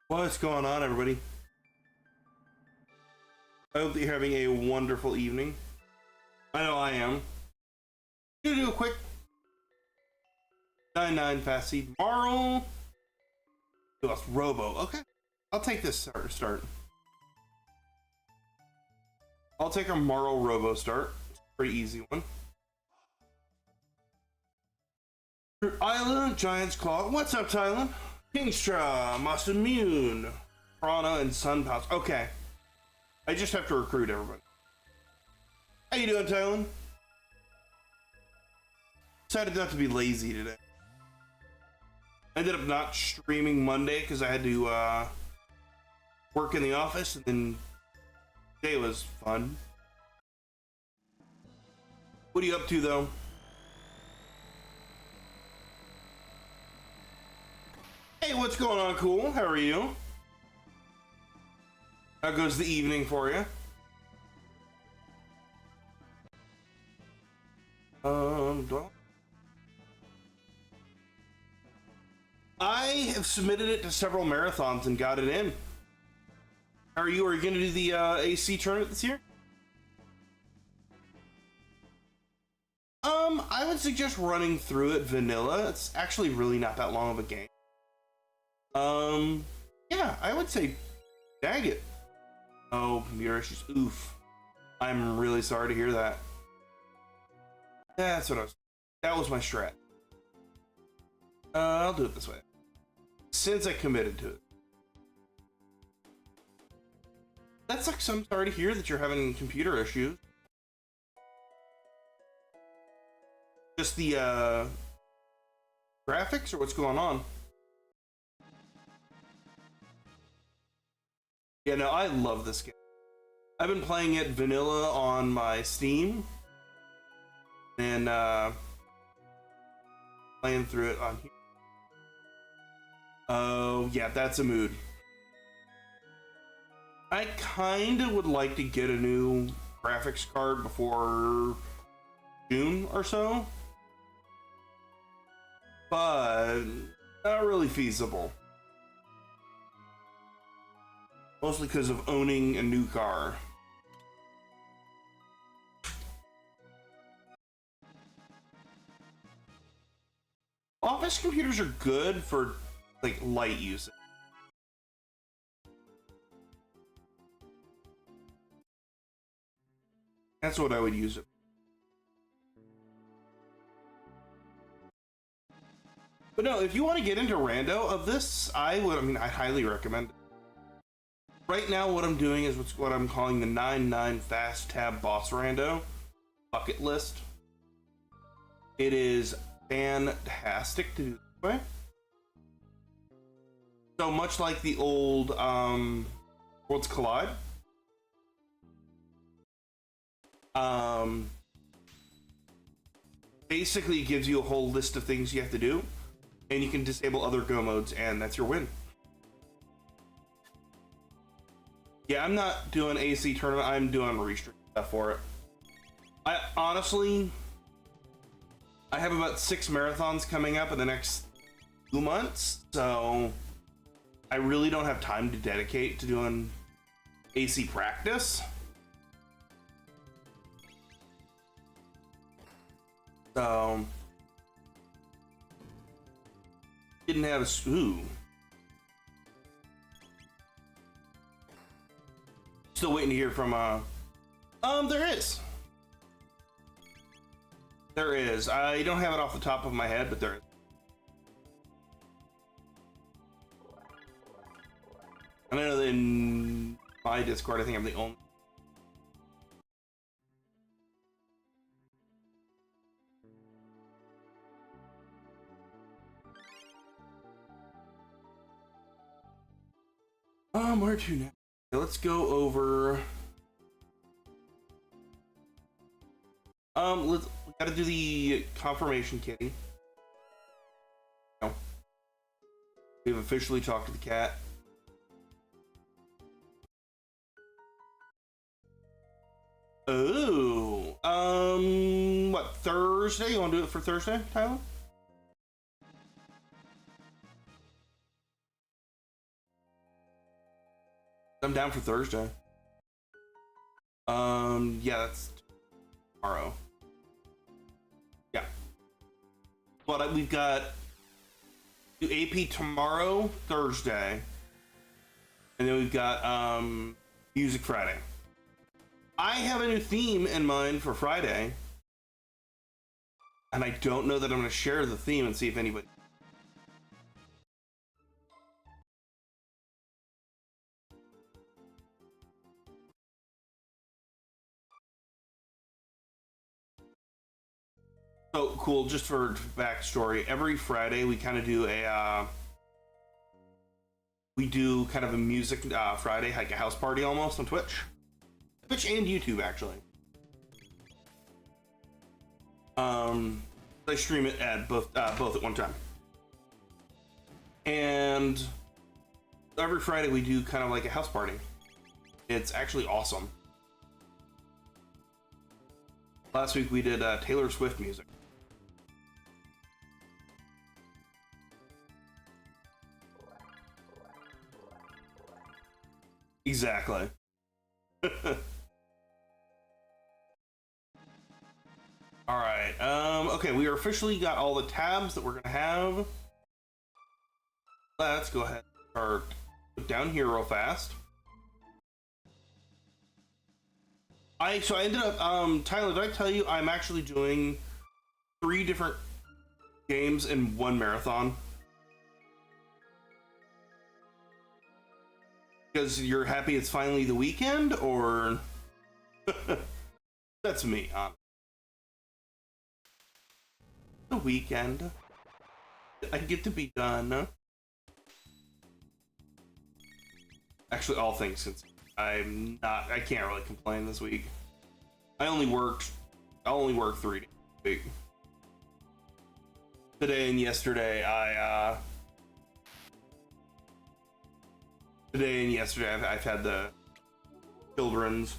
What's going on, everybody? I hope that you're having a wonderful evening. I know I am. Gonna do a quick 9-9 fast seed. Marl. Who else? Robo. Okay. I'll take this start. I'll take a Marl Robo start. Pretty easy one. Island, Giant's Claw. What's up, Thailand? Kingstra, Masamune, Chrono, and Sunpounce. Okay. I just have to recruit everybody. How you doing, Thailand? Decided not to be lazy today. I ended up not streaming Monday because I had to work in the office, and then today was fun. What are you up to, though? Hey, what's going on, cool? How are you? How goes the evening for you? I have submitted it to several marathons and got it in. How are you? Are you going to do the AC tournament this year? I would suggest running through it vanilla. It's actually really not that long of a game. Yeah, I would say dag it. Oh, computer issues. Oof. I'm really sorry to hear that. That's what that was my strat. I'll do it this way. Since I committed to it. That sucks. I'm sorry to hear that you're having computer issues. Just the, graphics or what's going on? Yeah, no, I love this game. I've been playing it vanilla on my Steam. And, playing through it on here. Oh, yeah, that's a mood. I kinda would like to get a new graphics card before June or so. But not really feasible. Mostly because of owning a new car. Office computers are good for like light usage. That's what I would use it. But no, if you want to get into rando of this, I highly recommend it. Right now, what I'm doing is what I'm calling the 9-9 Fast Tab Boss Rando bucket list. It is fantastic to do this way. So much like the old Worlds Collide. Basically, it gives you a whole list of things you have to do, and you can disable other go modes, and that's your win. Yeah, I'm not doing AC tournament. I'm doing restrict stuff for it. I honestly have about 6 marathons coming up in the next 2 months, so I really don't have time to dedicate to doing AC practice. So didn't have a Still waiting to hear from there is. I don't have it off the top of my head, but there is. I know that in my Discord, I think I'm the only. Where to now? Let's go over. We gotta do the confirmation kitty. No. We've officially talked to the cat. Oh, what, Thursday? You want to do it for Thursday, Tyler? I'm down for Thursday. Yeah, that's tomorrow. Yeah. But we've got AP tomorrow, Thursday. And then we've got Music Friday. I have a new theme in mind for Friday. And I don't know that I'm going to share the theme and see if anybody... So cool, just for backstory, every Friday we kind of do a... we do kind of a music Friday, like a house party almost on Twitch. Twitch and YouTube, actually. I stream it at both at one time. And every Friday we do kind of like a house party. It's actually awesome. Last week we did Taylor Swift music. Exactly. All right. Okay, we are officially got all the tabs that we're gonna have. Let's go ahead and start down here real fast. So I ended up Tyler, did I tell you I'm actually doing 3 different games in one marathon? Because you're happy it's finally the weekend, or that's me, the weekend. I get to be done. Actually, all things since I can't really complain this week. I only worked 3 days a week. Today and yesterday I've had the children's.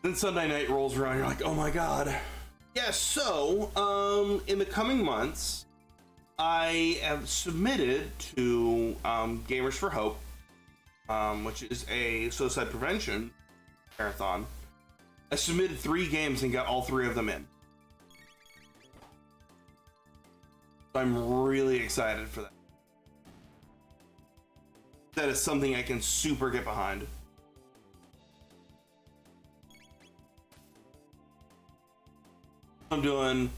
Then Sunday night rolls around, you're like, oh my god. Yeah, so, in the coming months, I have submitted to Gamers for Hope, which is a suicide prevention marathon. I submitted 3 games and got all 3 of them in. I'm really excited for that. That is something I can super get behind. I'm doing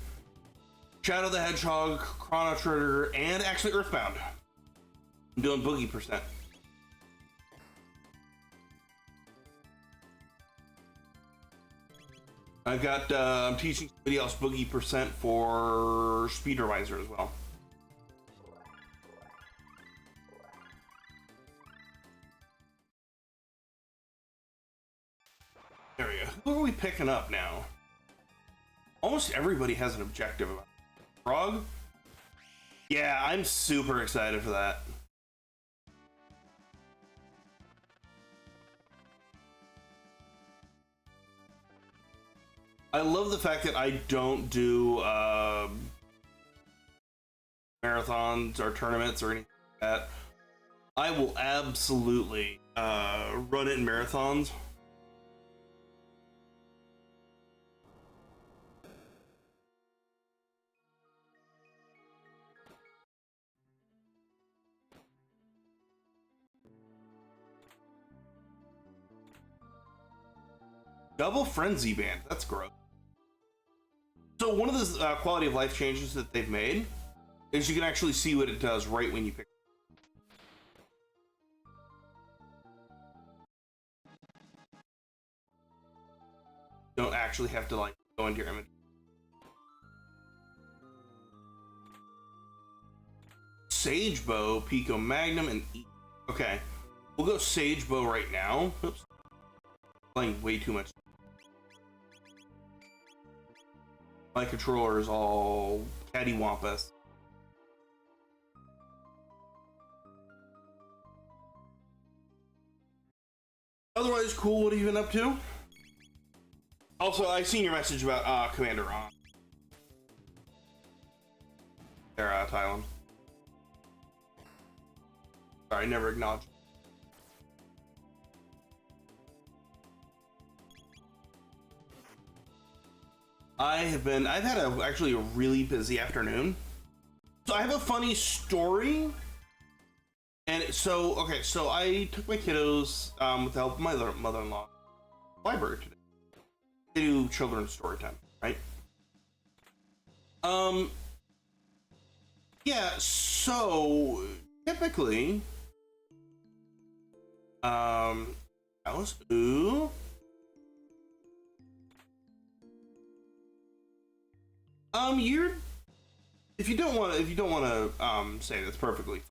Shadow the Hedgehog, Chrono Trigger, and actually Earthbound. I'm doing Boogie Percent. I've got, I'm teaching somebody else Boogie Percent for Speederweiser as well. There we go. Who are we picking up now? Almost everybody has an objective about it. Frog? Yeah, I'm super excited for that. I love the fact that I don't do marathons or tournaments or anything like that. I will absolutely run it in marathons. Double Frenzy Band, that's gross. So one of the quality of life changes that they've made is you can actually see what it does right when you pick it. You don't actually have to like go into your image. Sage Bow, Pico Magnum, and E. Okay, we'll go Sage Bow right now. Oops, playing way too much. My controller is all cattywampus. Otherwise, cool. What have you been up to? Also, I seen your message about Commander On. There, Thailand. Sorry, I never acknowledged. I've had actually a really busy afternoon. So I have a funny story. And so, okay, so I took my kiddos with the help of my mother-in-law library today. They do children's story time, right? Yeah, so typically, Alice, ooh. You're, if you don't want to, say that's perfectly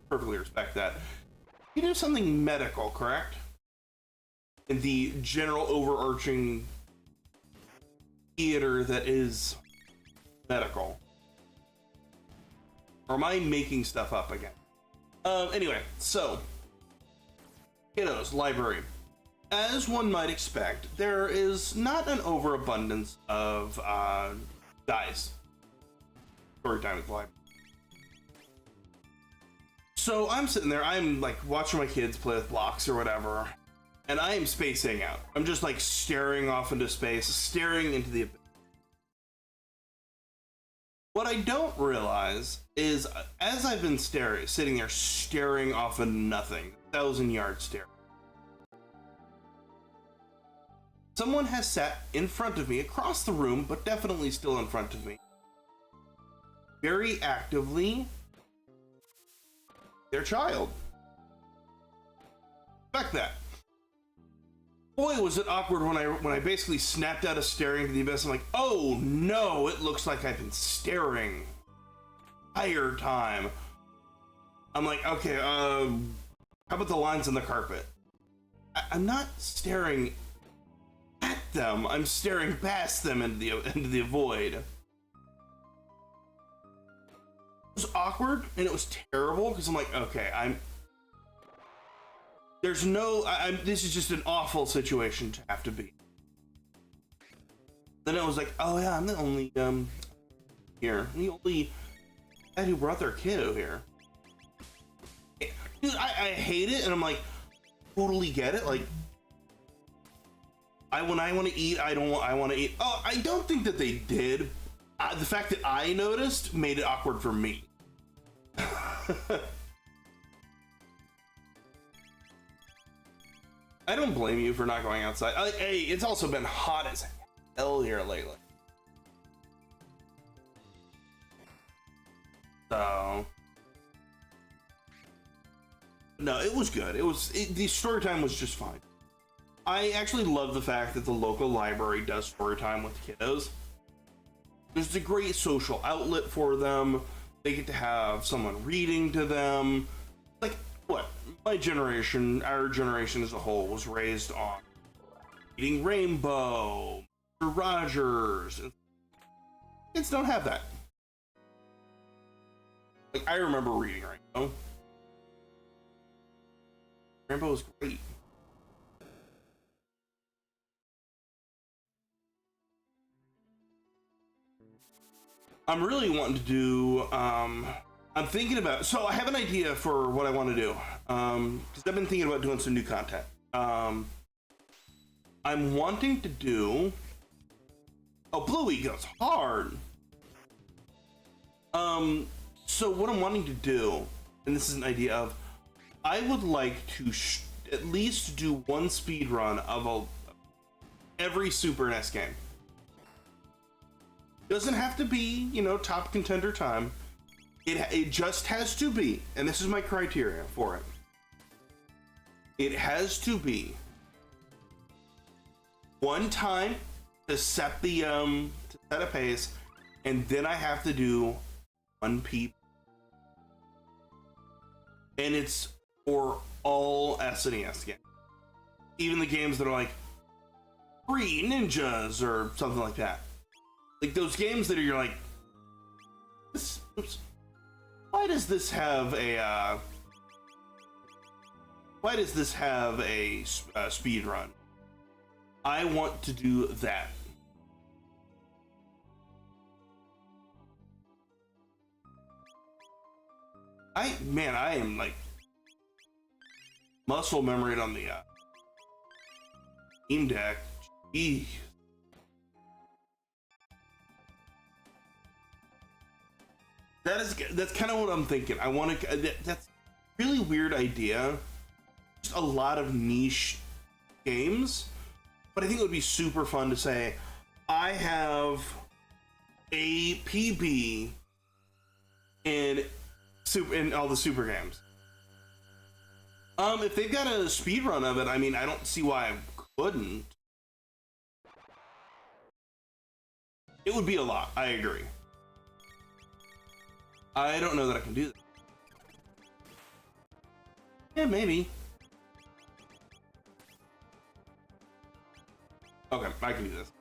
respect that. You do something medical, correct? In the general overarching theater that is medical. Or am I making stuff up again? Anyway, so kiddos, library. As one might expect, there is not an overabundance of guys. Story time at the library. So I'm sitting there, I'm like watching my kids play with blocks or whatever, and I am spacing out. I'm just like staring off into space, staring into the abyss. What I don't realize is, as I've been sitting there staring off into nothing, 1,000-yard stare, someone has sat in front of me, across the room, but definitely still in front of me, very actively, their child. Fuck that. Boy, was it awkward when I basically snapped out of staring into the abyss. I'm like, oh no, it looks like I've been staring the entire time. I'm like, okay, how about the lines on the carpet? I'm not staring at them. I'm staring past them into the void. It was awkward and it was terrible because I'm like, okay, there's no, this is just an awful situation to have to be. Then I was like, oh yeah, I'm the only, here. I'm the only guy who brought their kiddo here. Dude, I hate it, and I'm like, totally get it. Like, when I want to eat, I want to eat. Oh, I don't think that they did. The fact that I noticed made it awkward for me. I don't blame you for not going outside. Hey, it's also been hot as hell here lately. So, no, it was good. The story time was just fine. I actually love the fact that the local library does story time with kiddos. It's a great social outlet for them. They get to have someone reading to them. Like, what? My generation, our generation as a whole, was raised on Eating Rainbow, Mr. Rogers. Kids don't have that. Like, I remember reading Rainbow. Rainbow was great. I'm really wanting to do, I'm thinking about, so I have an idea for what I want to do. Because I've been thinking about doing some new content. I'm wanting to do, Bluey goes hard. So what I'm wanting to do, and this is an idea of, I would like to at least do one speed run of every Super NES game. Doesn't have to be, top contender time. It just has to be, and this is my criteria for it. It has to be one time to set the to set a pace, and then I have to do one peep. And it's for all SNES games. Even the games that are like Free Ninjas or something like that. Like those games that you're like, oops, why does this have a speed run? I want to do that. I am like muscle memory on the Steam Deck. Jeez. That's kind of what I'm thinking. I want to. That's a really weird idea. Just a lot of niche games, but I think it would be super fun to say, I have a PB in all the super games. If they've got a speed run of it, I mean, I don't see why I couldn't. It would be a lot. I agree. I don't know that I can do that. Yeah, maybe. Okay, I can do this.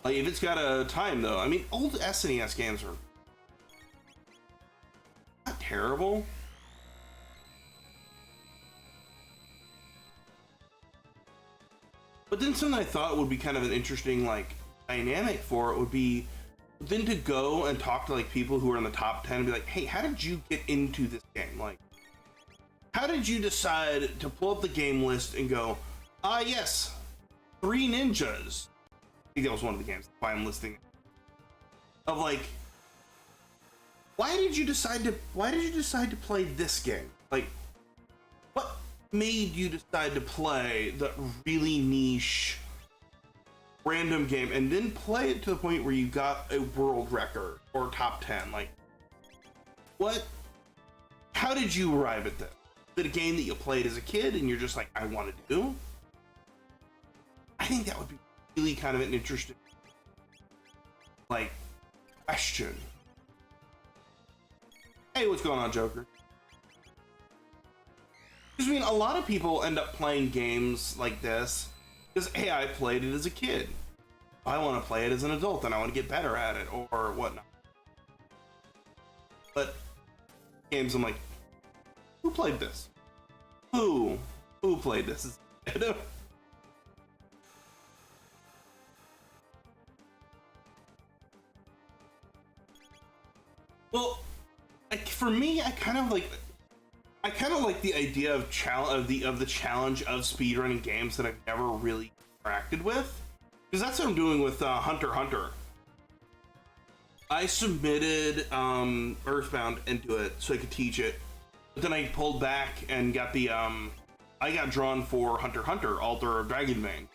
Like, if it's got a time, though. I mean, old SNES games are not terrible. But then something I thought would be kind of an interesting, like, dynamic for it would be then to go and talk to, like, people who are in the top 10 and be like, hey, how did you get into this game? Like, how did you decide to pull up the game list and go, yes, Three Ninjas? I think that was one of the games. That's why I'm listing it. Of, like, why did you decide to play this game? Like, what made you decide to play the really niche random game and then play it to the point where you got a world record or top 10? Like, how did you arrive at this? Is it a game that you played as a kid and you're just like, I want to do? I think that would be really kind of an interesting, like, question. Hey, what's going on, Joker? Because, I mean, a lot of people end up playing games like this because, hey, I played it as a kid. I want to play it as an adult and I want to get better at it or whatnot. But games, I'm like, who played this? Who played this as a kid? Well, like, for me, I kind of like the idea of the challenge of speedrunning games that I've never really interacted with, because that's what I'm doing with Hunter x Hunter. I submitted Earthbound into it so I could teach it, but then I pulled back and got the I got drawn for Hunter x Hunter Altar of Dragonbane,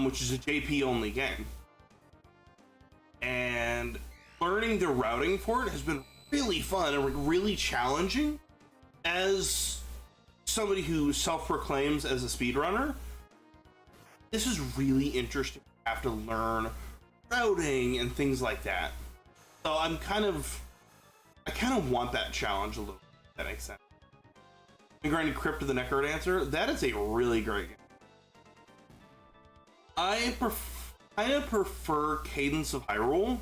which is a JP only game, and learning the routing for it has been really fun and really challenging. As somebody who self-proclaims as a speedrunner, this is really interesting to have to learn routing and things like that. So I kind of want that challenge a little bit, if that makes sense. And grinding Crypt of the Necrodancer, that is a really great game. I kind of prefer Cadence of Hyrule,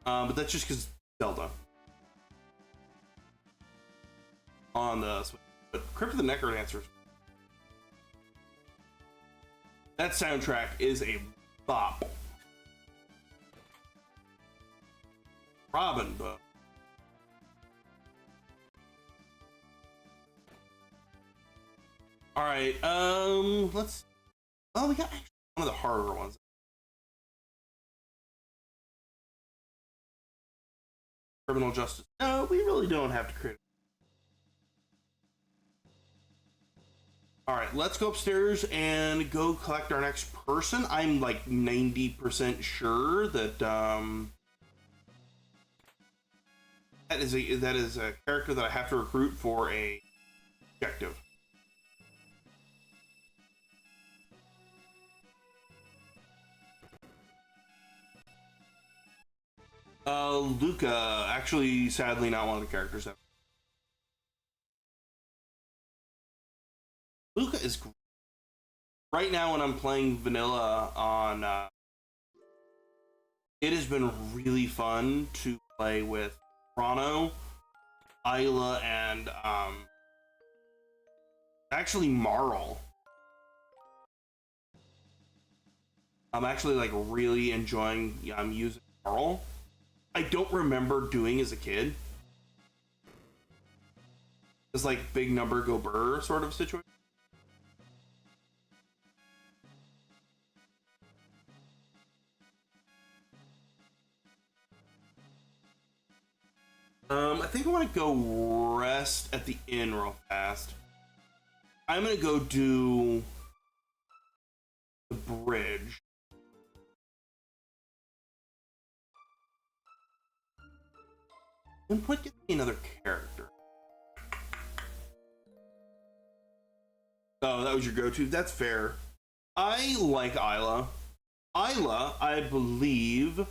but that's just because Zelda on the Switch. But Crypt of the Necrodancer, that soundtrack is a bop. Robin, but all right. Let's. Oh, we got actually one of the harder ones. Criminal Justice. No, we really don't have to create. All right, let's go upstairs and go collect our next person. I'm like 90% sure that that is a character that I have to recruit for a objective. Luca, actually, sadly, not one of the characters that. Luca is great. Right now when I'm playing vanilla on it has been really fun to play with Chrono, Isla, and actually Marl. I'm actually like really enjoying using Marl. I don't remember doing as a kid. It's like big number go burr sort of situation. I think I want to go rest at the inn real fast. I'm gonna go do the bridge. And what gets me another character? Oh, that was your go-to. That's fair. I like Isla. Isla, I believe,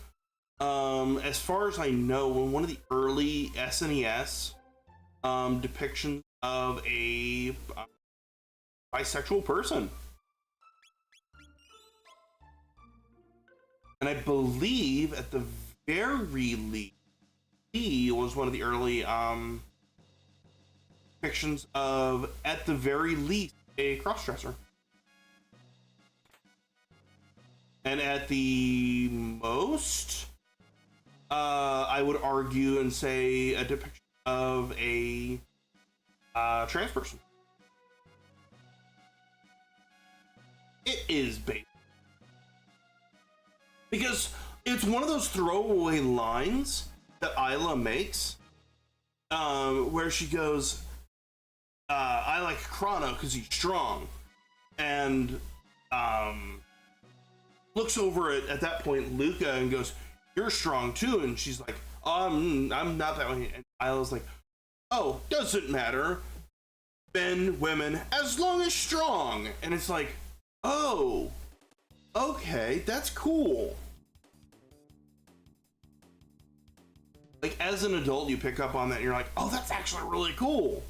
as far as I know, in one of the early SNES depictions of a bisexual person. And I believe at the very least, he was one of the early depictions of, at the very least, a crossdresser. And at the most, I would argue and say a depiction of a trans person. It is basic. Because it's one of those throwaway lines that Isla makes, where she goes, I like Chrono because he's strong, and looks over at that point Luca and goes, you're strong too, and she's like, I'm not that way, and Isla's like, oh, doesn't matter, men, women, as long as strong. And it's like, oh, okay, that's cool. Like, as an adult, you pick up on that and you're like, oh, that's actually really cool.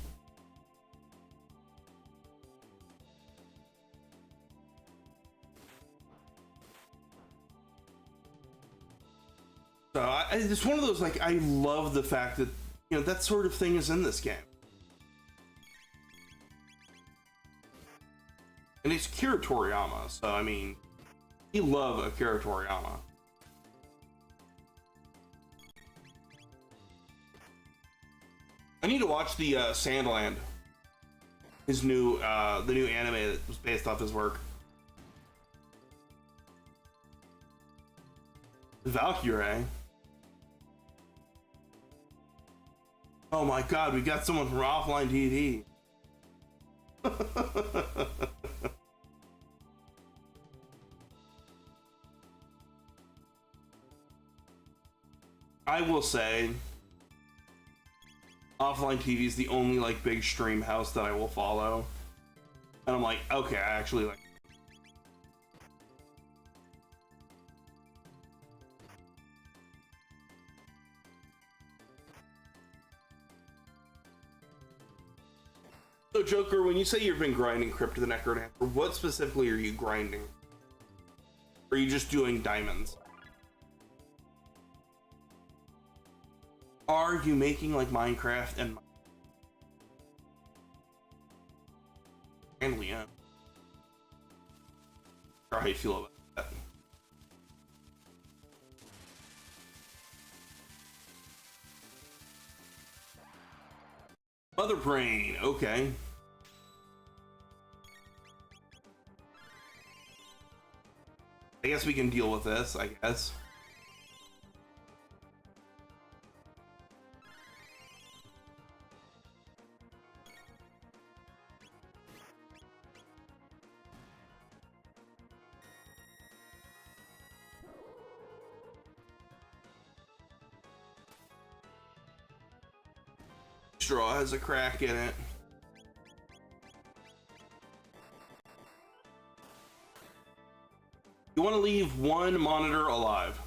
So it's one of those, like, I love the fact that, you know, that sort of thing is in this game. And it's Kira Toriyama, so I mean, you love Akira Toriyama. I need to watch the Sandland, his new, the new anime that was based off his work. Valkyrie. Oh my god, we got someone from Offline TV. I will say, Offline TV is the only like big stream house that I will follow, and I'm like, okay, I actually like. So Joker, when you say you've been grinding Crypt of the Necrodancer, what specifically are you grinding? Or are you just doing diamonds? Are you making like Minecraft and Leon? How you feel about that? Mother Brain, okay. I guess we can deal with this, I guess. Straw has a crack in it. You want to leave one monitor alive,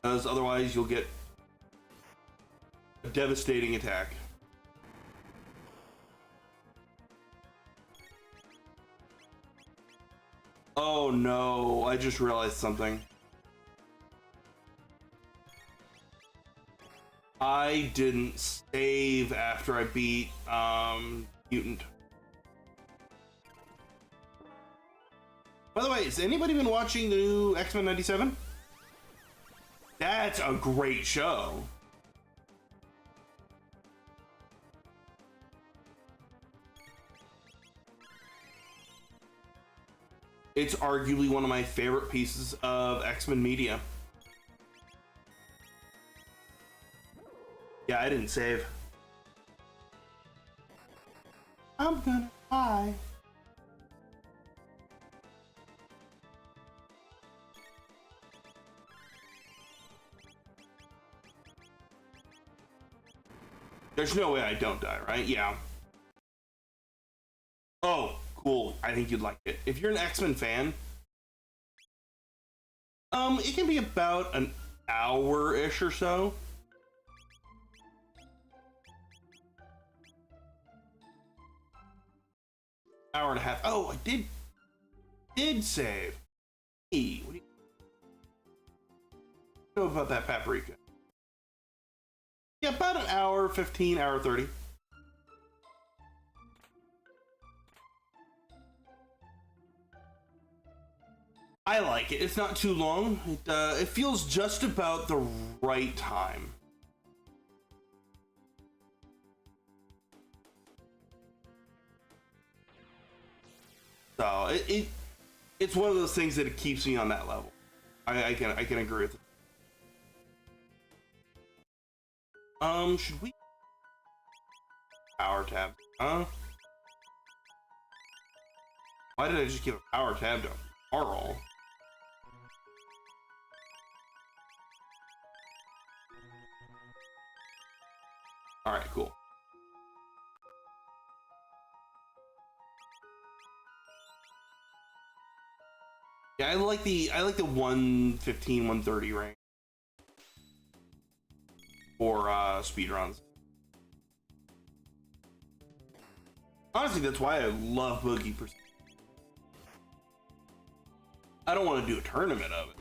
because otherwise you'll get a devastating attack. Oh no, I just realized something. I didn't save after I beat Mutant. By the way, has anybody been watching the new X-Men 97? That's a great show. It's arguably one of my favorite pieces of X-Men media. Yeah, I didn't save. I'm gonna die. There's no way I don't die, right? Yeah. Oh, cool. I think you'd like it. If you're an X-Men fan, it can be about an hour-ish or so. Hour and a half. Oh, I did save. Hey, what do you know about that paprika? Yeah, about an hour, 15, hour 30. I like it. It's not too long. It feels just about the right time. So it's one of those things that it keeps me on that level. I can agree with it. Should we power tab? Huh? Why did I just give a power tab to Carl? All right, cool. Yeah, I like the 115, 130 range for speedruns. Honestly, that's why I love Boogie. I don't want to do a tournament of it.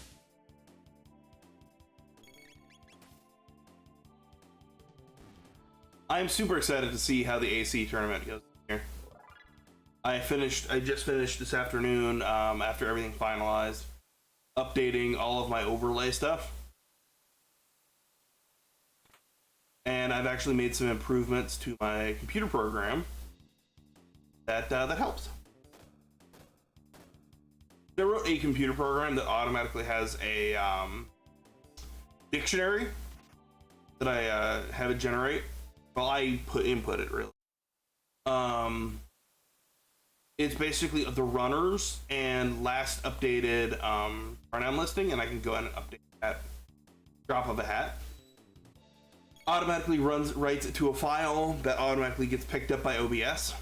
I'm super excited to see how the AC tournament goes here. I just finished this afternoon, after everything finalized, updating all of my overlay stuff. And I've actually made some improvements to my computer program that helps. I wrote a computer program that automatically has a dictionary that I have it generate. Well, I input it really. It's basically the runners and last updated run listing, and I can go ahead and update that drop of a hat. Automatically writes it to a file that automatically gets picked up by OBS.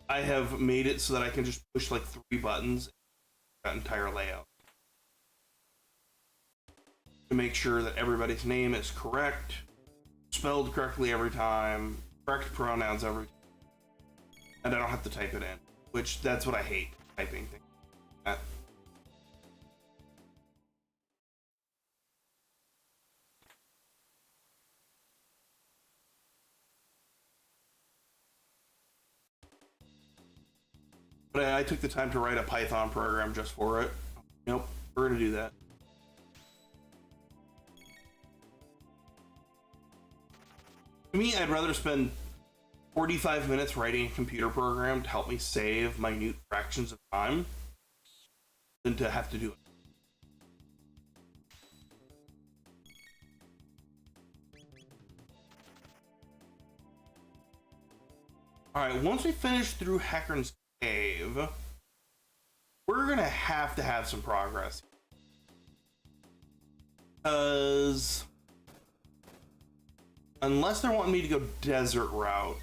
I have made it so that I can just push like 3 buttons, that entire layout, to make sure that everybody's name is correct, spelled correctly every time, correct pronouns every time, and I don't have to type it in, which that's what I hate, typing things like that. But I took the time to write a Python program just for it. Nope, we're gonna do that. To me, I'd rather spend 45 minutes writing a computer program to help me save minute fractions of time than to have to do it. Alright, once we finish through Hacker's Cave, we're gonna have to have some progress. Because unless they're wanting me to go desert route,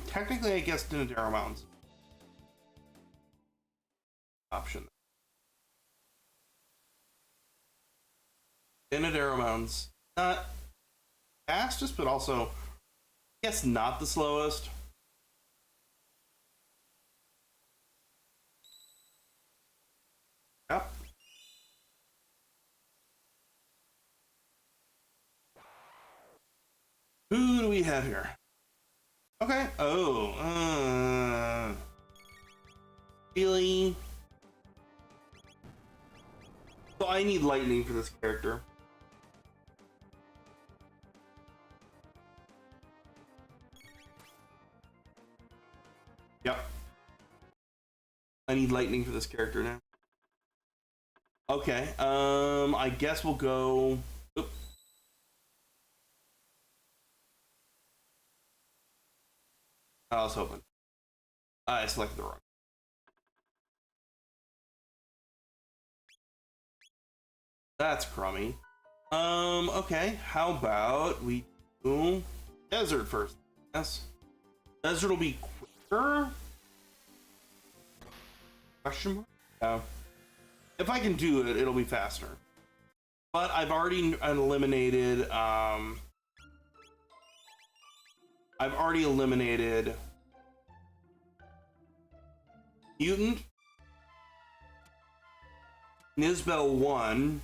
technically I guess Dinadero Mountains option. Dinadero Mountains, not fastest, but also I guess not the slowest. Yep. Who do we have here? Okay. Oh. Really? So I need lightning for this character. Yep. I need lightning for this character now. Okay, I guess we'll go... Oop. I was hoping. I selected the wrong. That's crummy. Okay, how about we do desert first? Yes. Desert will be quicker? Question mark? Yeah. If I can do it, it'll be faster. But I've already eliminated, Mutant, Nisbel 1.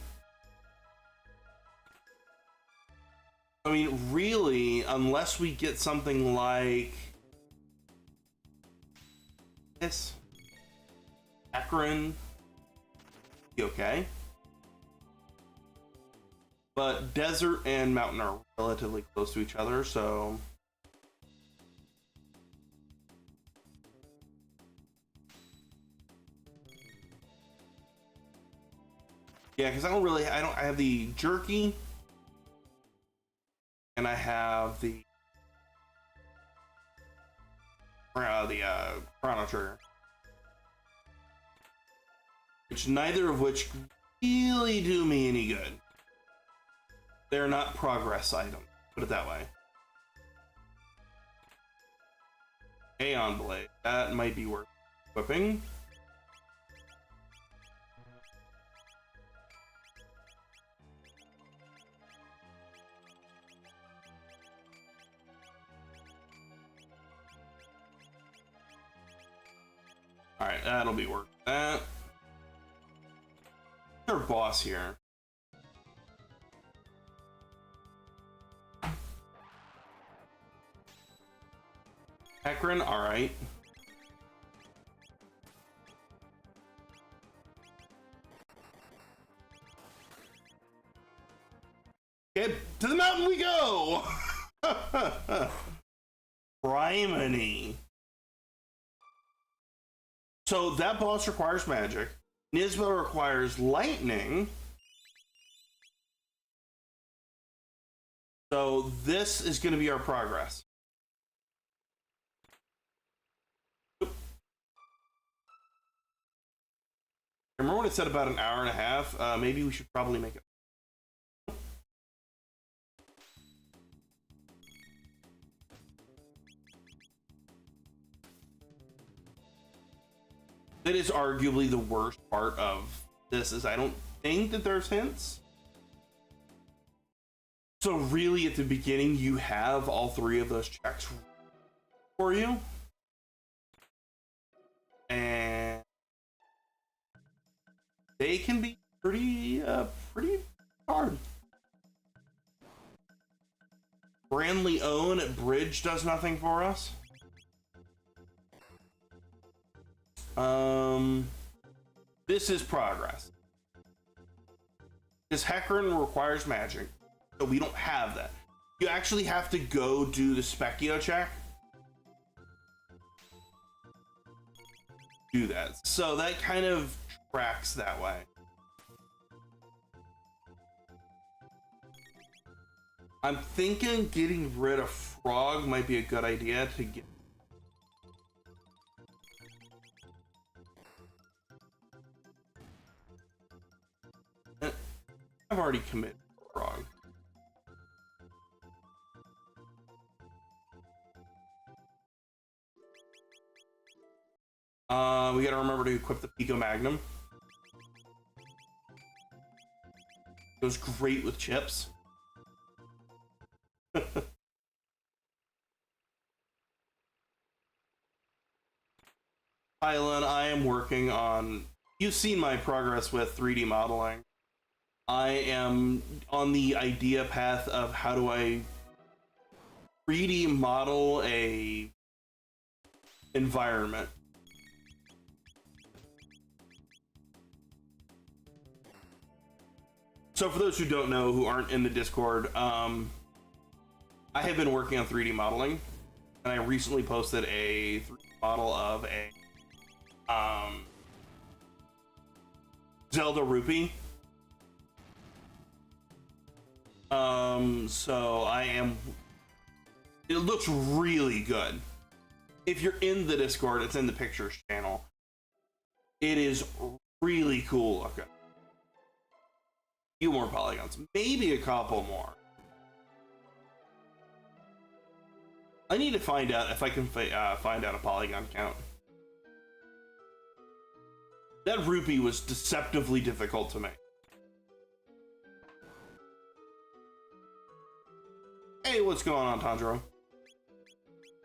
I mean, really, unless we get something like this, Akron, okay. But desert and mountain are relatively close to each other, so yeah, because I have the jerky, and I have the Chrono trigger, which neither of which really do me any good. They're not progress items, put it that way. Aeon Blade, that might be worth equipping. Alright, that'll be worth that. Our boss here. Akron, alright. Okay, to the mountain we go! Criminy. So that boss requires magic. Nisbel requires lightning. So this is going to be our progress. Remember when it said about an hour and a half? Maybe we should probably make it. That is arguably the worst part of this, is I don't think that there's hints. So really at the beginning you have all three of those checks for you. And they can be pretty hard. Brandley Own at Bridge does nothing for us. This is progress. Because Hecarim requires magic, so we don't have that. You actually have to go do the Specchio check. Do that. So that kind of tracks that way. I'm thinking getting rid of Frog might be a good idea to get. I've already committed Frog. We gotta remember to equip the Pico Magnum. Goes great with chips. Island, I am working on... You've seen my progress with 3D modeling. I am on the idea path of how do I 3D model a environment. So for those who don't know, who aren't in the Discord, I have been working on 3D modeling, and I recently posted a 3D model of a Zelda Rupee. So I am. It looks really good. If you're in the Discord, it's in the pictures channel. It is really cool looking. A few more polygons, maybe a couple more. I need to find out if I can find out a polygon count. That rupee was deceptively difficult to make. Hey, what's going on, Tanjiro?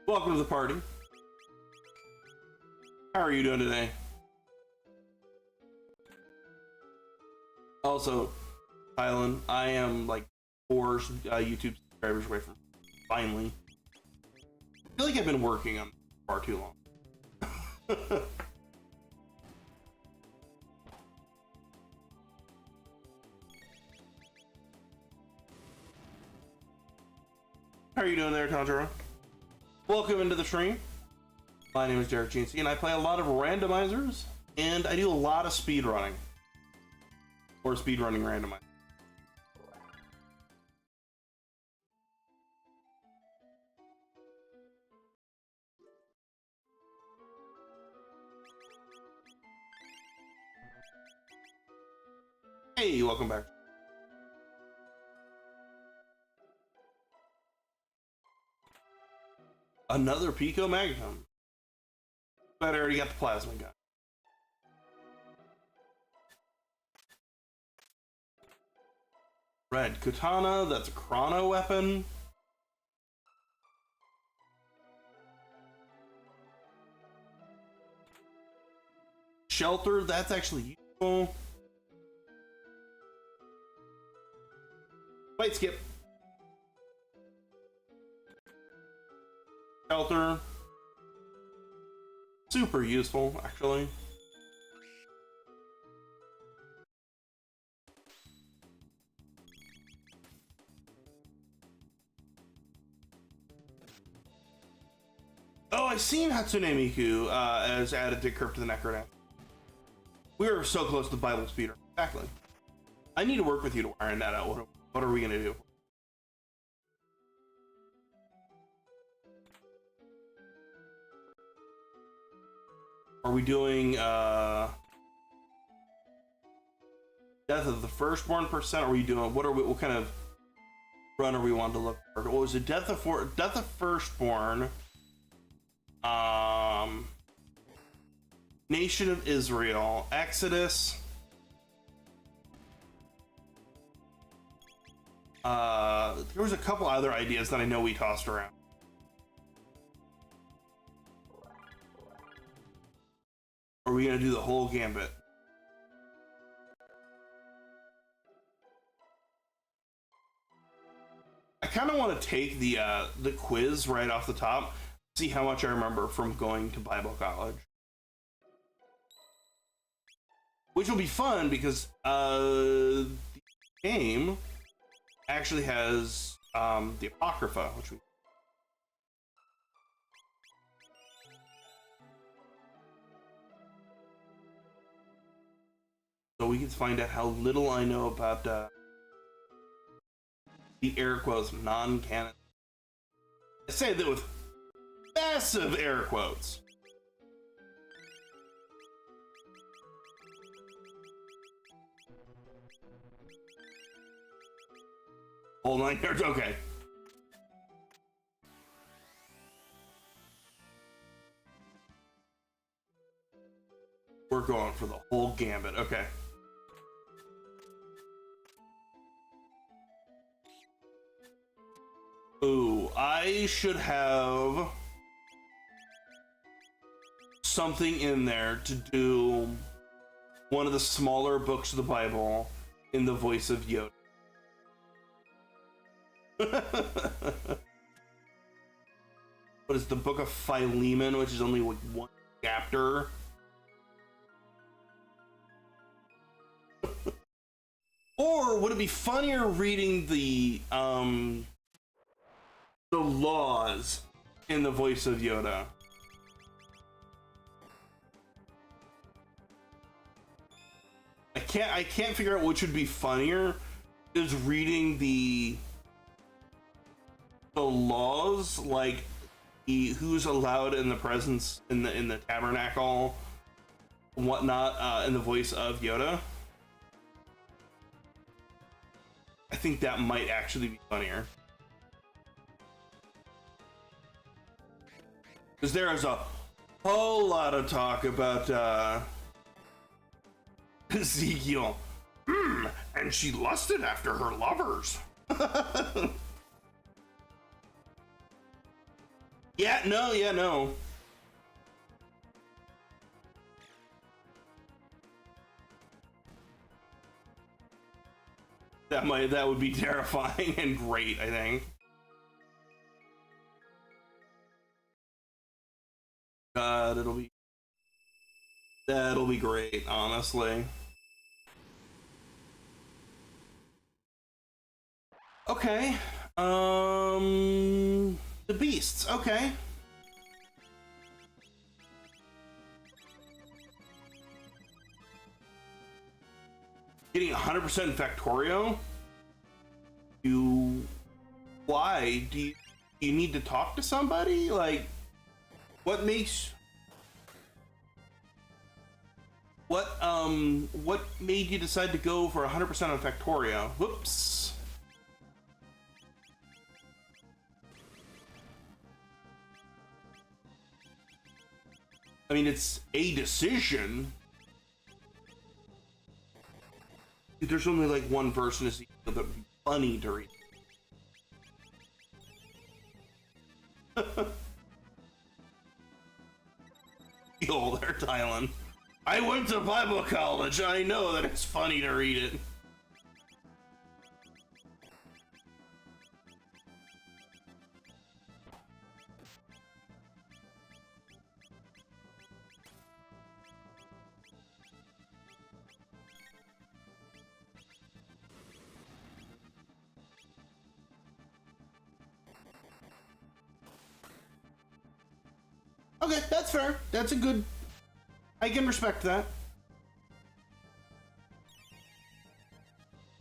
Welcome to the party. How are you doing today? Also, Hylan, I am like 4 YouTube subscribers away from finally. I feel like I've been working on far too long. How are you doing there, Tanjiro? Welcome into the stream. My name is DerrickGnC, and I play a lot of randomizers, and I do a lot of speedrunning. Or speedrunning randomizers. Hey, welcome back. Another Pico Magnum. But I already got the plasma gun. Red Katana, that's a Chrono weapon. Shelter, that's actually useful. Fight skip. Shelter. Super useful, actually. Oh, I've seen Hatsune Miku as added to Crypt of the Necrodancer. We are so close to Bible speeder. Exactly. I need to work with you to iron that out. What are we gonna do? Are we doing Death of the Firstborn percent? Are we doing what kind of run are we wanting to look for? What was it? Death of Firstborn, Nation of Israel, Exodus, there was a couple other ideas that I know we tossed around. Are we gonna do the whole gambit? I kind of want to take the quiz right off the top, see how much I remember from going to Bible college, which will be fun because the game actually has the Apocrypha, which we. So we can find out how little I know about the air quotes non-canon. I say that with massive air quotes. Whole 9 yards, okay. We're going for the whole gambit, okay. Ooh, I should have something in there to do one of the smaller books of the Bible in the voice of Yoda. What is the Book of Philemon, which is only like 1 chapter? Or would it be funnier reading the laws in the voice of Yoda? I can't figure out which would be funnier. Is reading the laws, like who's allowed in the presence in the tabernacle, whatnot, in the voice of Yoda. I think that might actually be funnier. Because there is a whole lot of talk about Ezekiel. And she lusted after her lovers. Yeah, no. That would be terrifying and great, I think. God, that'll be great, honestly. Okay. The beasts. Okay. Getting 100% Factorio? Why? Do you need to talk to somebody? Like, what makes... What made you decide to go for 100% on Factorio? Whoops. I mean, it's a decision. There's only like one verse in a sequel that would be funny to read. Yo, there, Thailand. I went to Bible college. I know that it's funny to read it. Okay, that's fair. That's a good... I can respect that.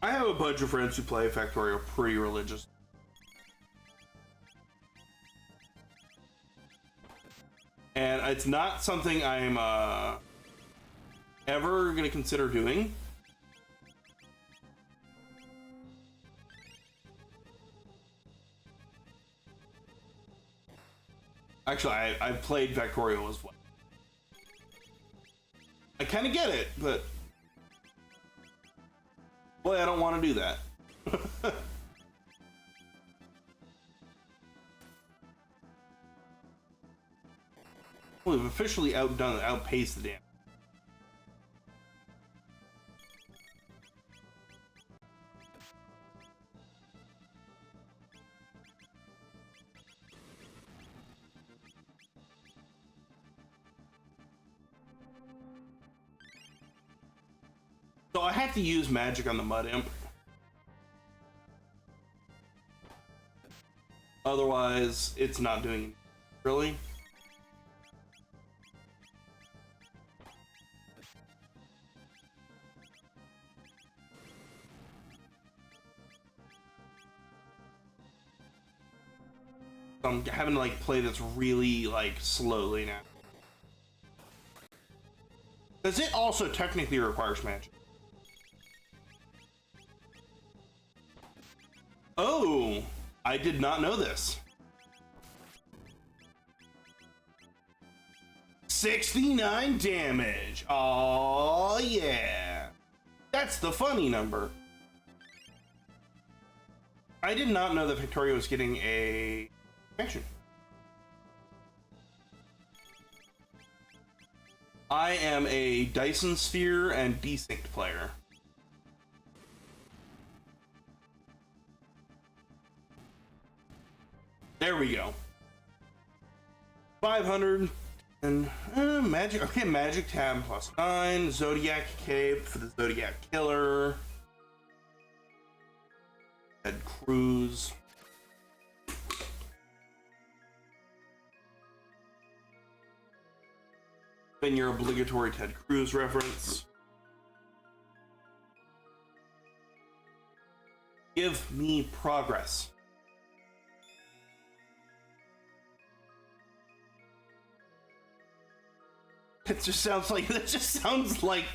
I have a bunch of friends who play Factorio pretty religious. And it's not something I'm ever gonna consider doing. Actually, I've played Factorio as well. I kind of get it, but boy, I don't want to do that. We've officially outpaced the damn. So I have to use magic on the Mud Imp. Otherwise, it's not doing anything. Really? I'm having to like play this really like slowly now. Because it also technically requires magic. Oh, I did not know this. 69 damage. Oh yeah. That's the funny number. I did not know that Victoria was getting a expansion. I am a Dyson Sphere and Desync player. There we go. 500 and magic. Okay, magic tab +9. Zodiac cape for the Zodiac Killer. Ted Cruz. Then your obligatory Ted Cruz reference. Give me progress. It just sounds like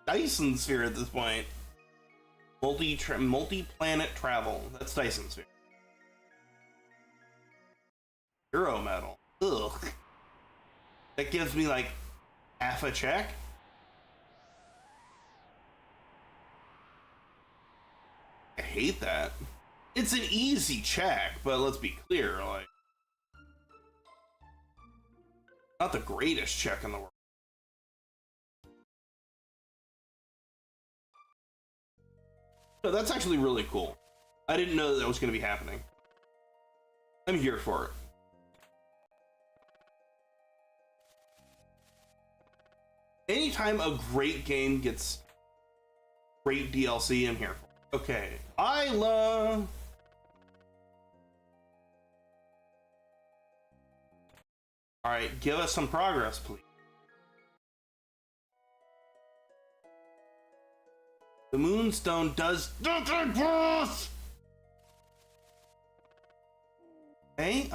Dyson Sphere at this point. Multi-planet travel. That's Dyson Sphere. Euro medal. Ugh. That gives me like half a check. I hate that. It's an easy check, but let's be clear, like, not the greatest check in the world. No, that's actually really cool. I didn't know that was going to be happening. I'm here for it. Anytime a great game gets great DLC, I'm here for it. Okay, Isla. All right, give us some progress, please. The Moonstone does nothing for us. Okay,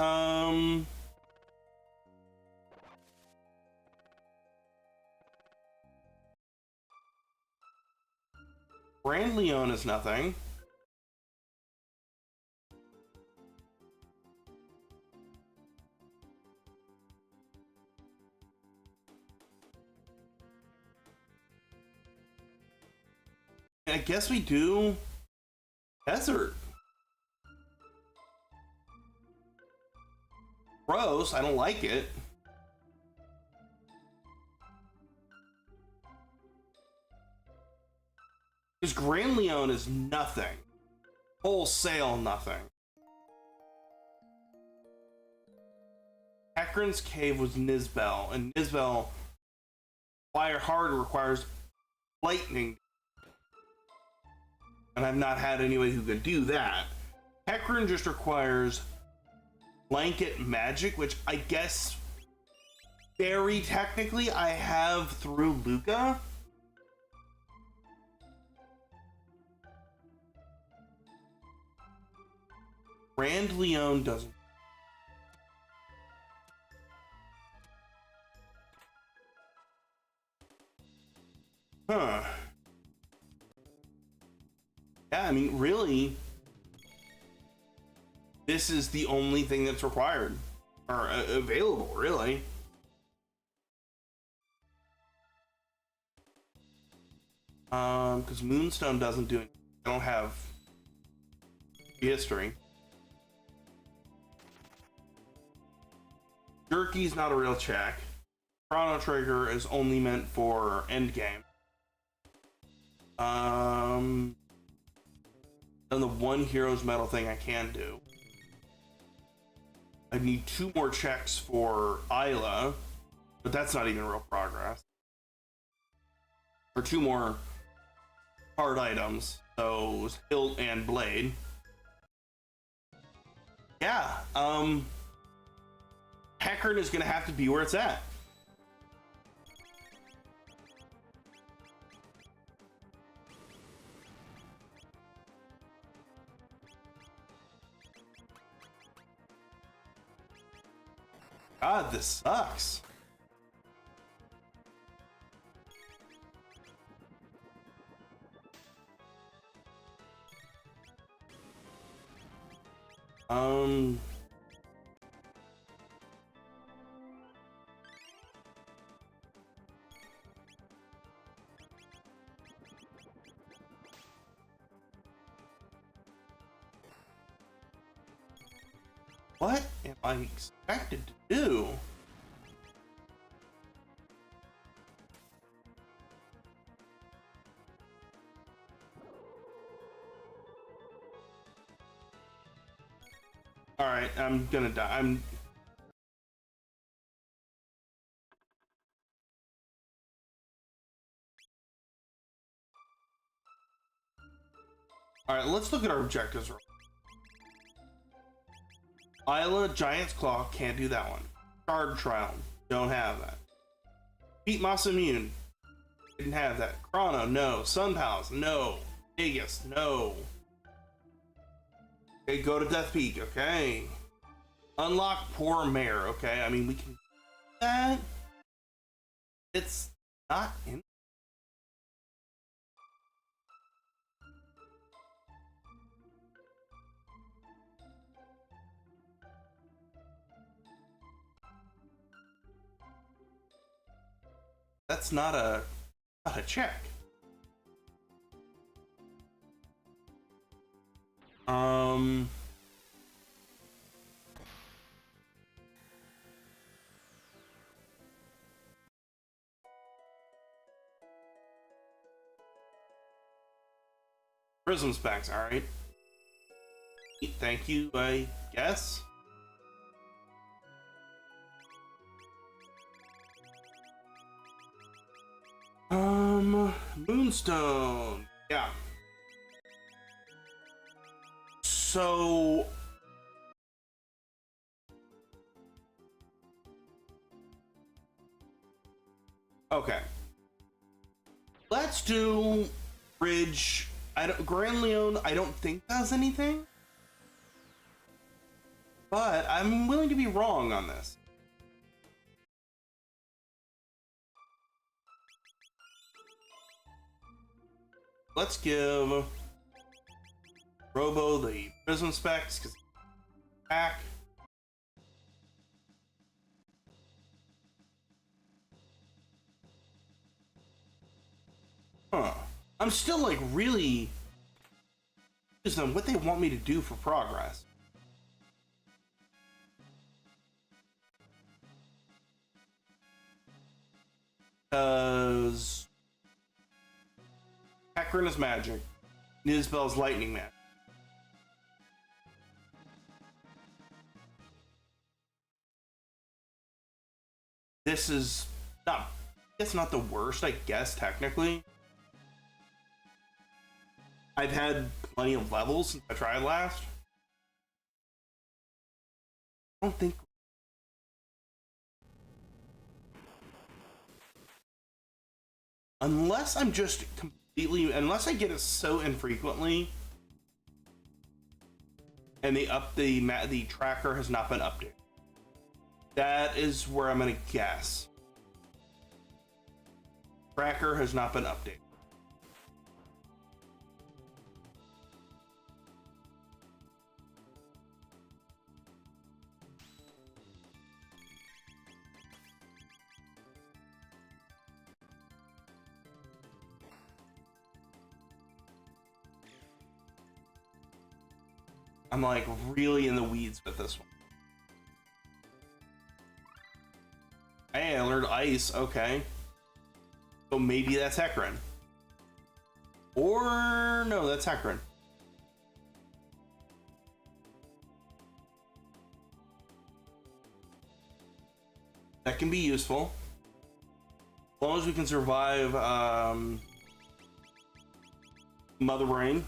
Grand Leon is nothing. I guess we do Desert. Gross, I don't like it. Because Grand Leon is nothing. Wholesale nothing. Hecarim's Cave was Nizbel, and Nizbel Fire Hard requires lightning. And I've not had anybody who can do that. Hecarim just requires blanket magic, which I guess very technically I have through Luca. Grand Leon doesn't. Huh. Yeah, I mean, really, this is the only thing that's required, or available, really. Because Moonstone doesn't do it. I don't have history. Jerky's not a real check. Chrono Trigger is only meant for endgame. And the one Hero's Medal thing I can do. I need 2 more checks for Isla, but that's not even real progress. Or 2 more hard items, so Hilt and Blade. Yeah, Hecarim is gonna have to be where it's at. God, this sucks. What am I expected to do? Alright, I'm gonna die. Alright, let's look at our objectives. Isla, Giant's Claw, can't do that one. Card Trial, don't have that. Beat Masamune, didn't have that. Chrono, no. Sun Palace, no. Vegas, no. Okay, go to Death Peak. Okay. Unlock Poor Mare. Okay, I mean, we can do that. It's not in. That's not a check. Prism specs, alright. Thank you, I guess. Moonstone. Yeah. So okay. Let's do Bridge. Grand Leon, I don't think does anything. But I'm willing to be wrong on this. Let's give Robo the prism specs because back. Huh. I'm still like really confused on what they want me to do for progress. Because Hecarim is magic. Nizbel's lightning magic. This is not, it's not the worst, I guess, technically. I've had plenty of levels since I tried last. I don't think. Unless I'm just completely, unless I get it so infrequently, and the tracker has not been updated. That is where I'm gonna guess. Tracker has not been updated. I'm like really in the weeds with this one. Hey, I learned ice, okay. So maybe that's Hecarim. Or no, that's Hecarim. That can be useful. As long as we can survive Mother Brain.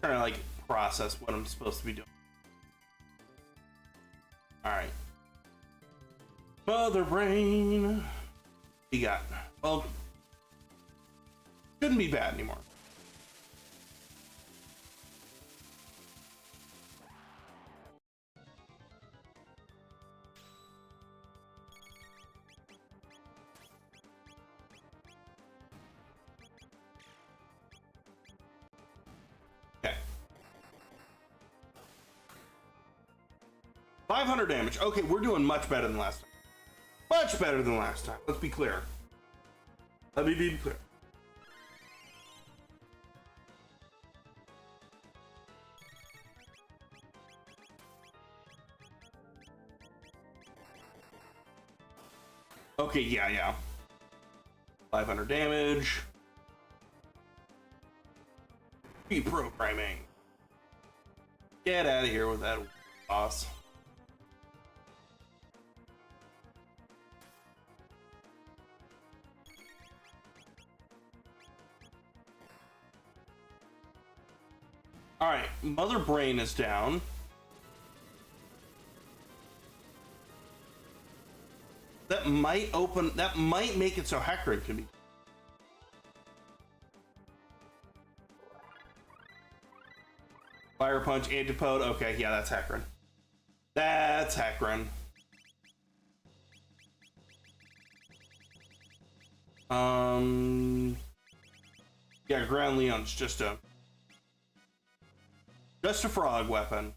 Trying to like process what I'm supposed to be doing. Alright. Mother Brain. What you got? Well, couldn't be bad anymore. Okay. 500 damage. Okay, we're doing much better than last time. Much better than last time. Let's be clear. Let me be clear. Okay, yeah. 500 damage. Reprogramming. Get out of here with that boss. Alright, Mother Brain is down. that might make it so Hecarim can be. Fire Punch, Antipode. Okay, yeah, that's Hecarim. That's Hecarim. Yeah, Ground Leon's just a frog weapon.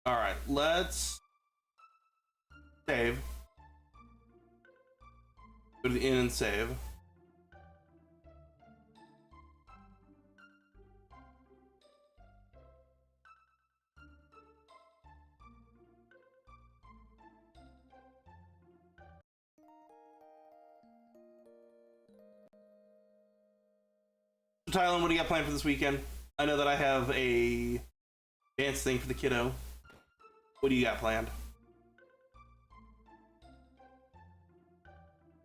All right, let's save. Go to the inn and save. Tylen, what do you got planned for this weekend? I know that I have a dance thing for the kiddo. What do you got planned?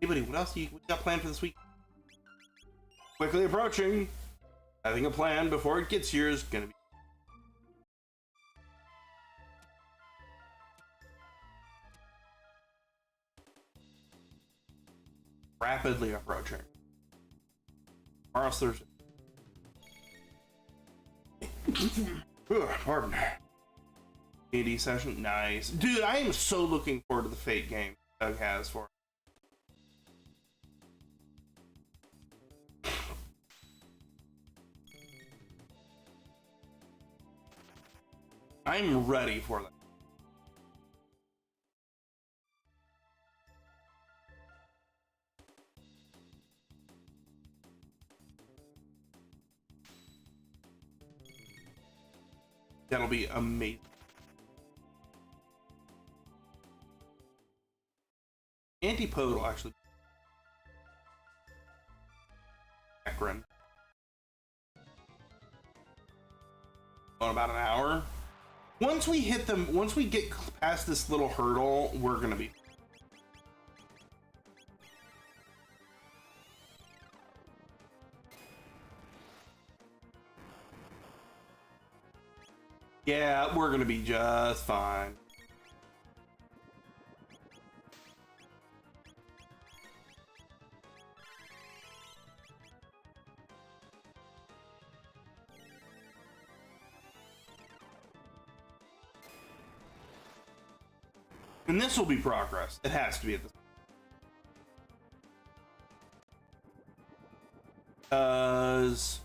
Anybody, what else do you got planned for this week? Quickly approaching. Having a plan before it gets here is gonna be. Rapidly approaching. Tomorrow's Thursday. Pardon. D&D session, nice. Dude, I am so looking forward to the Fate game Doug has for it. I'm ready for that. That'll be amazing. Antipode will actually Hecarim. On about an hour. Once we get past this little hurdle, we're gonna be. Yeah, we're gonna be just fine. And this will be progress. It has to be at this. Because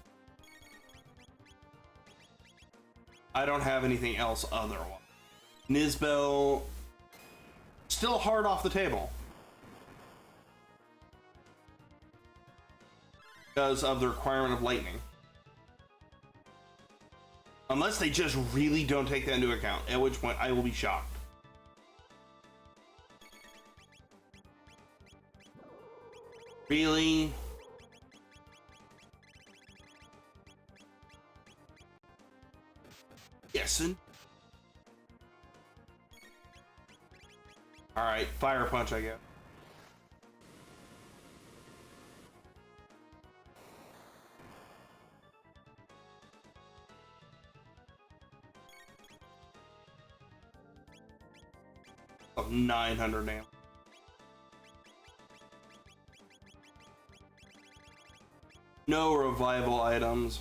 I don't have anything else otherwise. Nizbel still hard off the table because of the requirement of lightning. Unless they just really don't take that into account, at which point I will be shocked. Really? Yesin. Alright, Fire Punch, I guess. Of 900 damage. No revival items.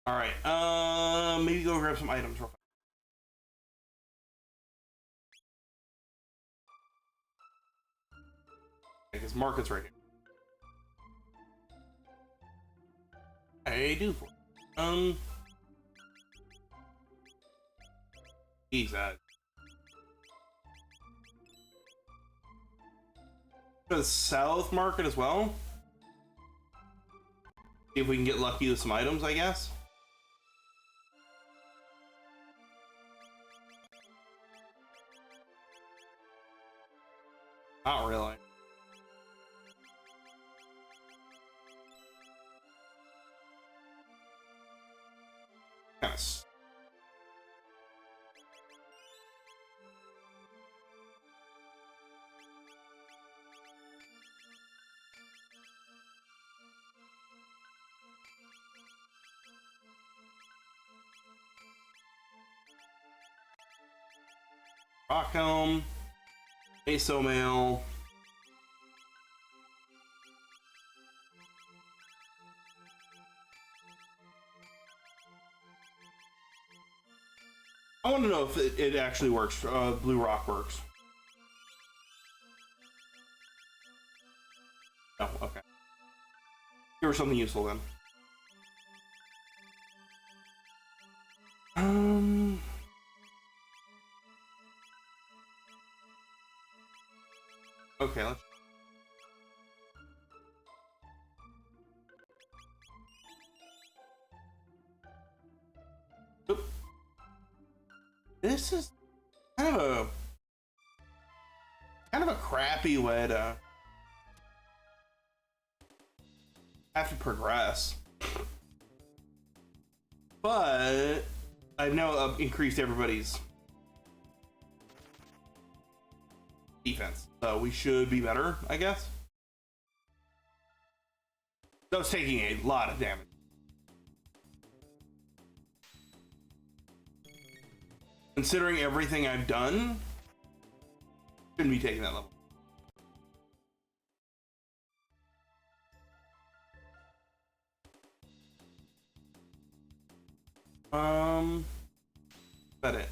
All right, maybe go grab some items real fast. Because market's right here. I do. Jesus. The south market as well. See if we can get lucky with some items, I guess. Not really. Yes. Rockhelm, Aso Mail. I want to know if it actually works. Blue Rock works. Oh, okay. Give her something useful then. Okay, let's. Oop. This is kind of a crappy way to have to progress. But I've now increased everybody's defense, so we should be better, I guess. That was taking a lot of damage. Considering everything I've done, shouldn't be taking that level. Is that it?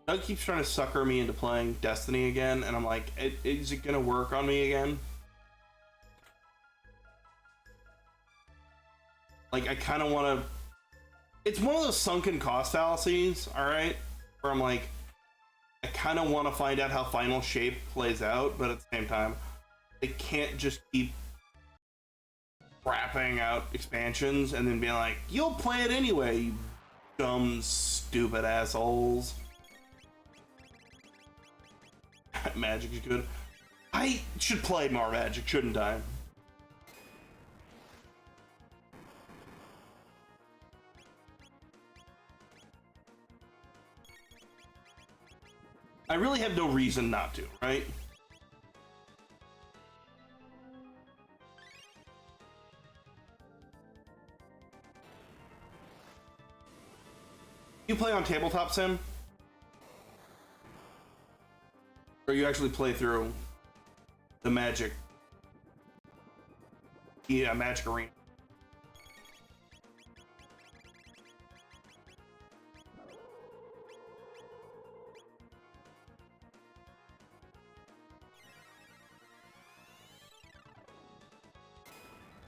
Doug keeps trying to sucker me into playing Destiny again, and I'm like, is it gonna work on me again? Like, I kind of want to... It's one of those sunken cost fallacies, alright? Where I'm like, I kind of want to find out how Final Shape plays out, but at the same time, they can't just keep wrapping out expansions and then being like, you'll play it anyway, you dumb, stupid assholes. Magic is good. I should play more Magic, shouldn't I? I really have no reason not to, right? You play on Tabletop Sim? Or you actually play through the Magic? Yeah, Magic Arena.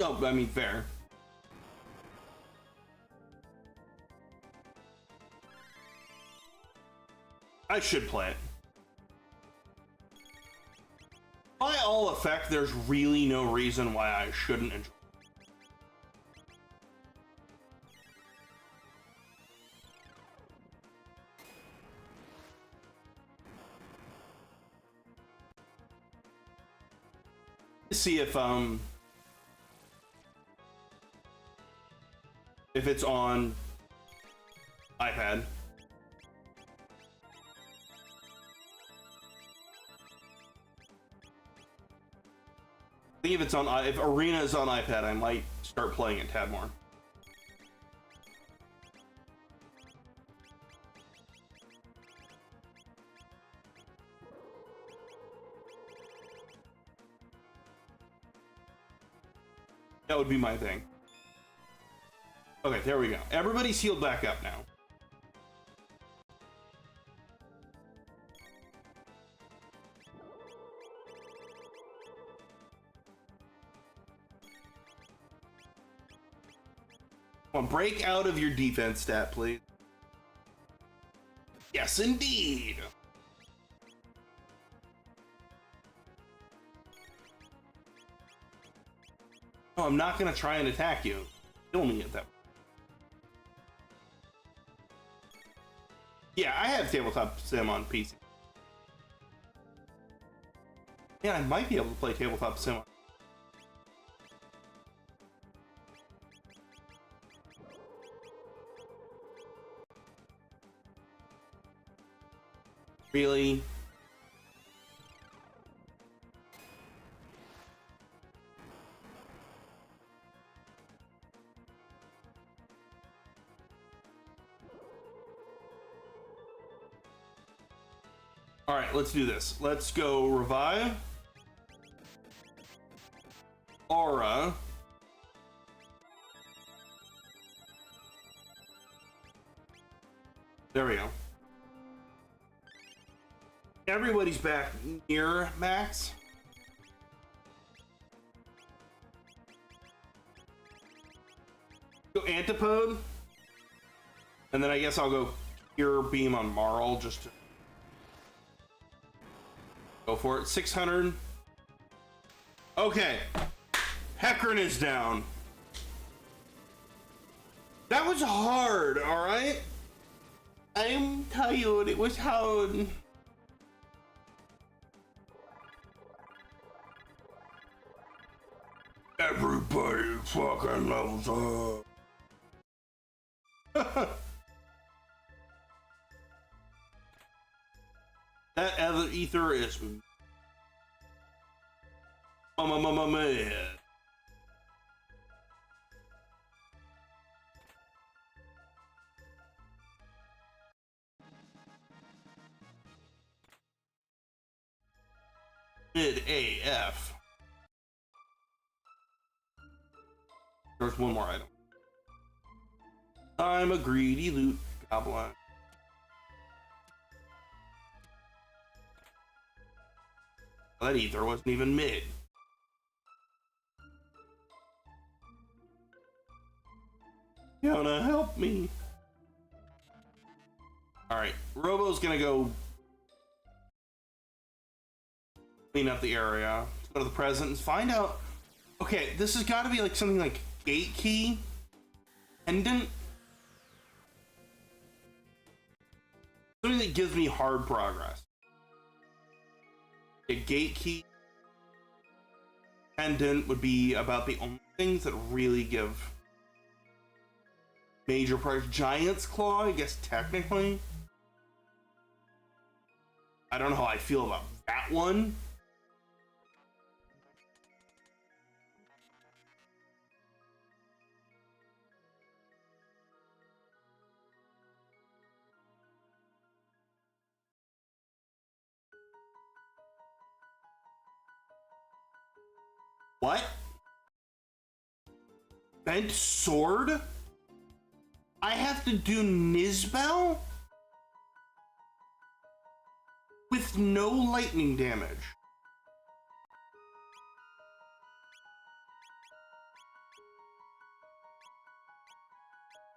Oh, I mean, fair. I should play it. By all effect, there's really no reason why I shouldn't enjoy it. See if it's on iPad. I think if Arena is on iPad, I might start playing it a tad more. That would be my thing. Okay, there we go. Everybody's healed back up now. Come on, break out of your defense stat, please. Yes, indeed. No, I'm not gonna try and attack you. Kill me at that point. Yeah, I have Tabletop Sim on PC. Yeah, I might be able to play Tabletop Sim on. Really? All right, let's do this. Let's go revive. Aura. There we go. Everybody's back near max. Go Antipode. And then I guess I'll go Cure Beam on Marl just to go for it. 600. Okay. Hecarim is down. That was hard, alright? I'm tired. It was hard. Everybody fucking levels up. That other ether is man. Mid AF. There's one more item. I'm a greedy loot goblin. That ether wasn't even mid. Gonna help me. Alright, Robo's gonna go clean up the area. Let's go to the present and find out. Okay, this has got to be like something like gate key, pendant, something that gives me hard progress. A gate key, pendant would be about the only things that really give major progress. Giant's Claw, I guess technically. I don't know how I feel about that one. What? Bent sword? I have to do Nizbel? With no lightning damage.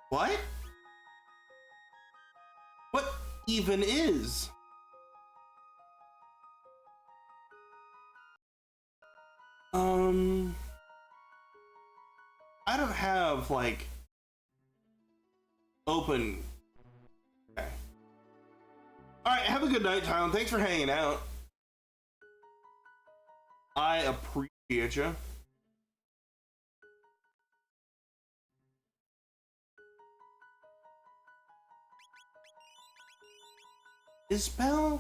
What? What even is? I don't have like open. Okay. All right, have a good night, Tylen. Thanks for hanging out. I appreciate you. Isbell?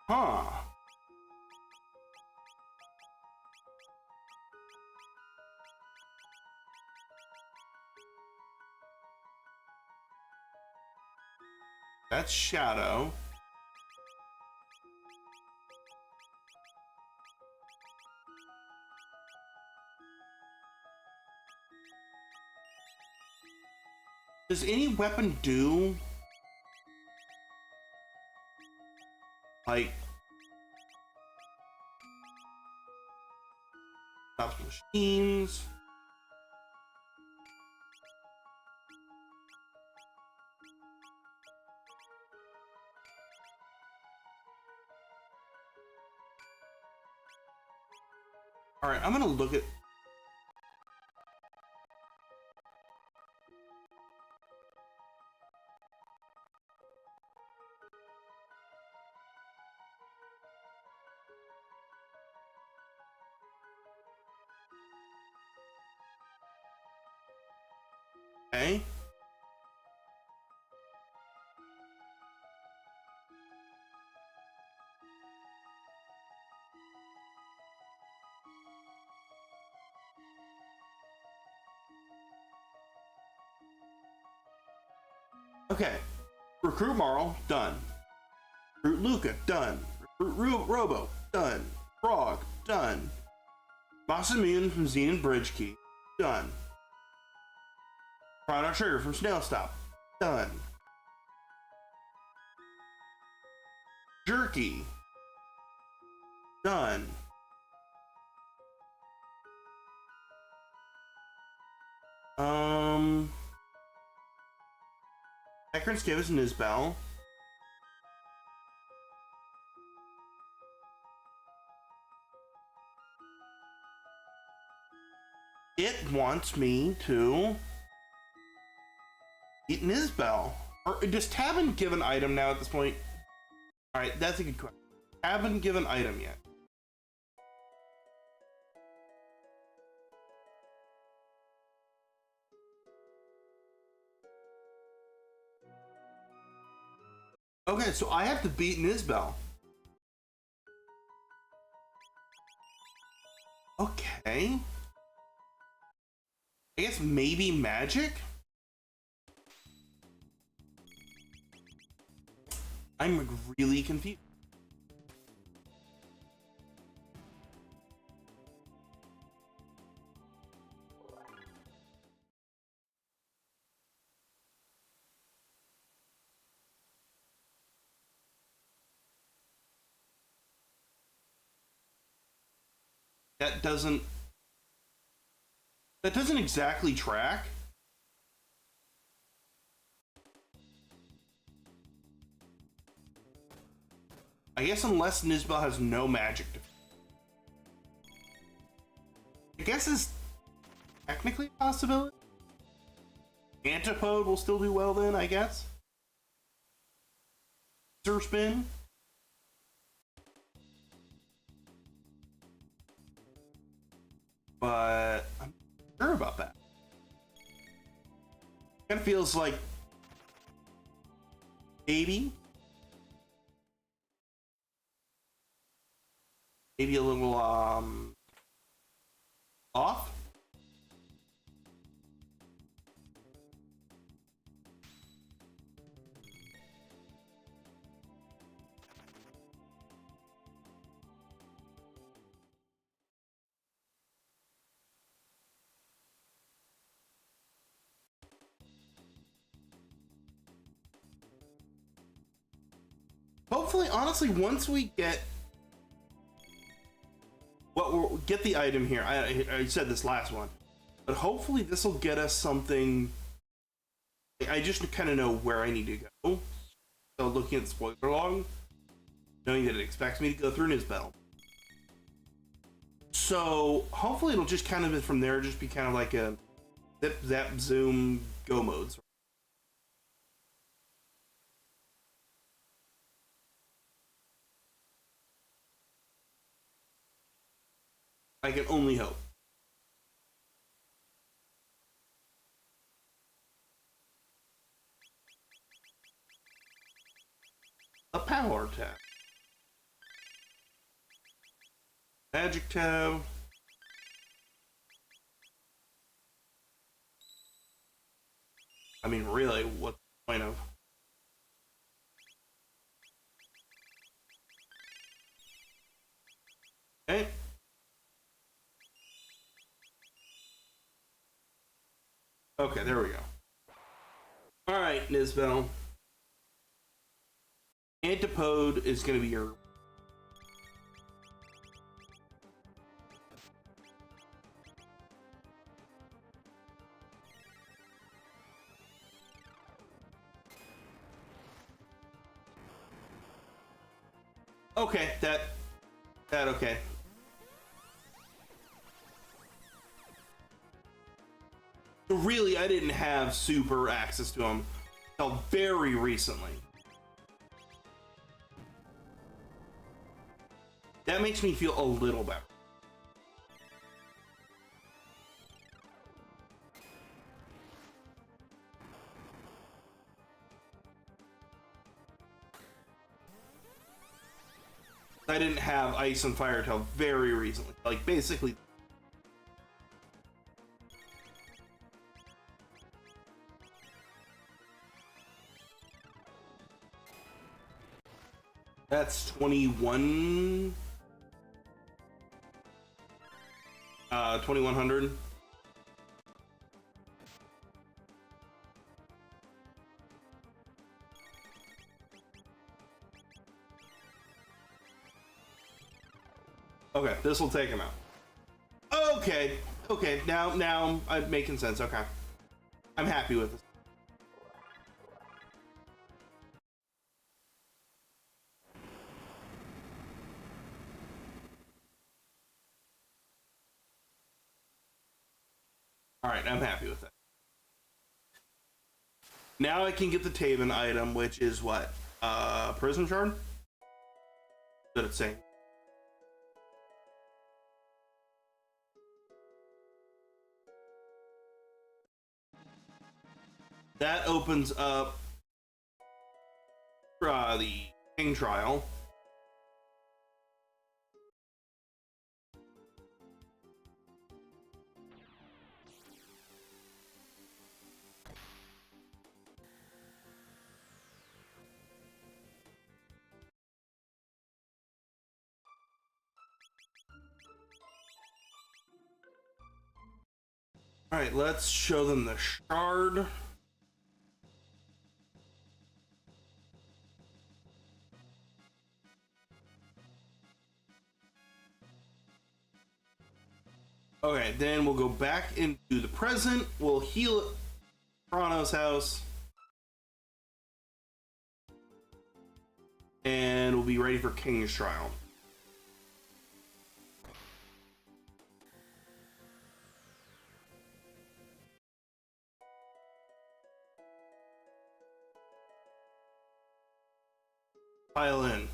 Huh. That's Shadow. Does any weapon do like stops machines? Alright, I'm gonna look at... Okay. Okay. Recruit Marl, done. Recruit Luca, done. Recruit Robo, done. Frog, done. Masamune from Xenon Bridge Key, done. Chrono Trigger from Snail Stop, done. Jerky, done. Ekron's gave us Nizbel. It wants me to eat Nizbel. Or does Tabin give an item now at this point? Alright, that's a good question. Haven't given item yet. Okay, so I have to beat Nizbel. Okay. I guess maybe magic? I'm really confused. That doesn't exactly track. I guess unless Nizbel has no magic. I guess is technically a possibility. Antipode will still do well then, I guess. Sir Spin. But I'm not sure about that. Kind of feels like maybe a little off. Hopefully, honestly, once we get we'll get the item here. I said this last one, but hopefully this will get us something. I just kind of know where I need to go. So looking at the spoiler log, knowing that it expects me to go through Nizbel. So hopefully it'll just kind of from there just be kind of like a zip, zap, zoom, go modes. I can only hope. A power tap. Magic tab. I mean, really, what's the point of? Okay. Okay, there we go. Alright, Nizbel. Antipode is going to be your... Okay, that okay. Really, I didn't have super access to them until very recently. That makes me feel a little better. I didn't have Ice and Fire till very recently. Like, basically. That's 21. 2100. Okay, this will take him out. Okay, okay, now I'm making sense. Okay, I'm happy with this. All right, I'm happy with that. Now I can get the Taven item, which is what? Prison Shard? What did it say? That opens up the King Trial. All right, let's show them the shard. Okay, then we'll go back into the present. We'll heal at Chrono's house. And we'll be ready for King's Trial. Pile in.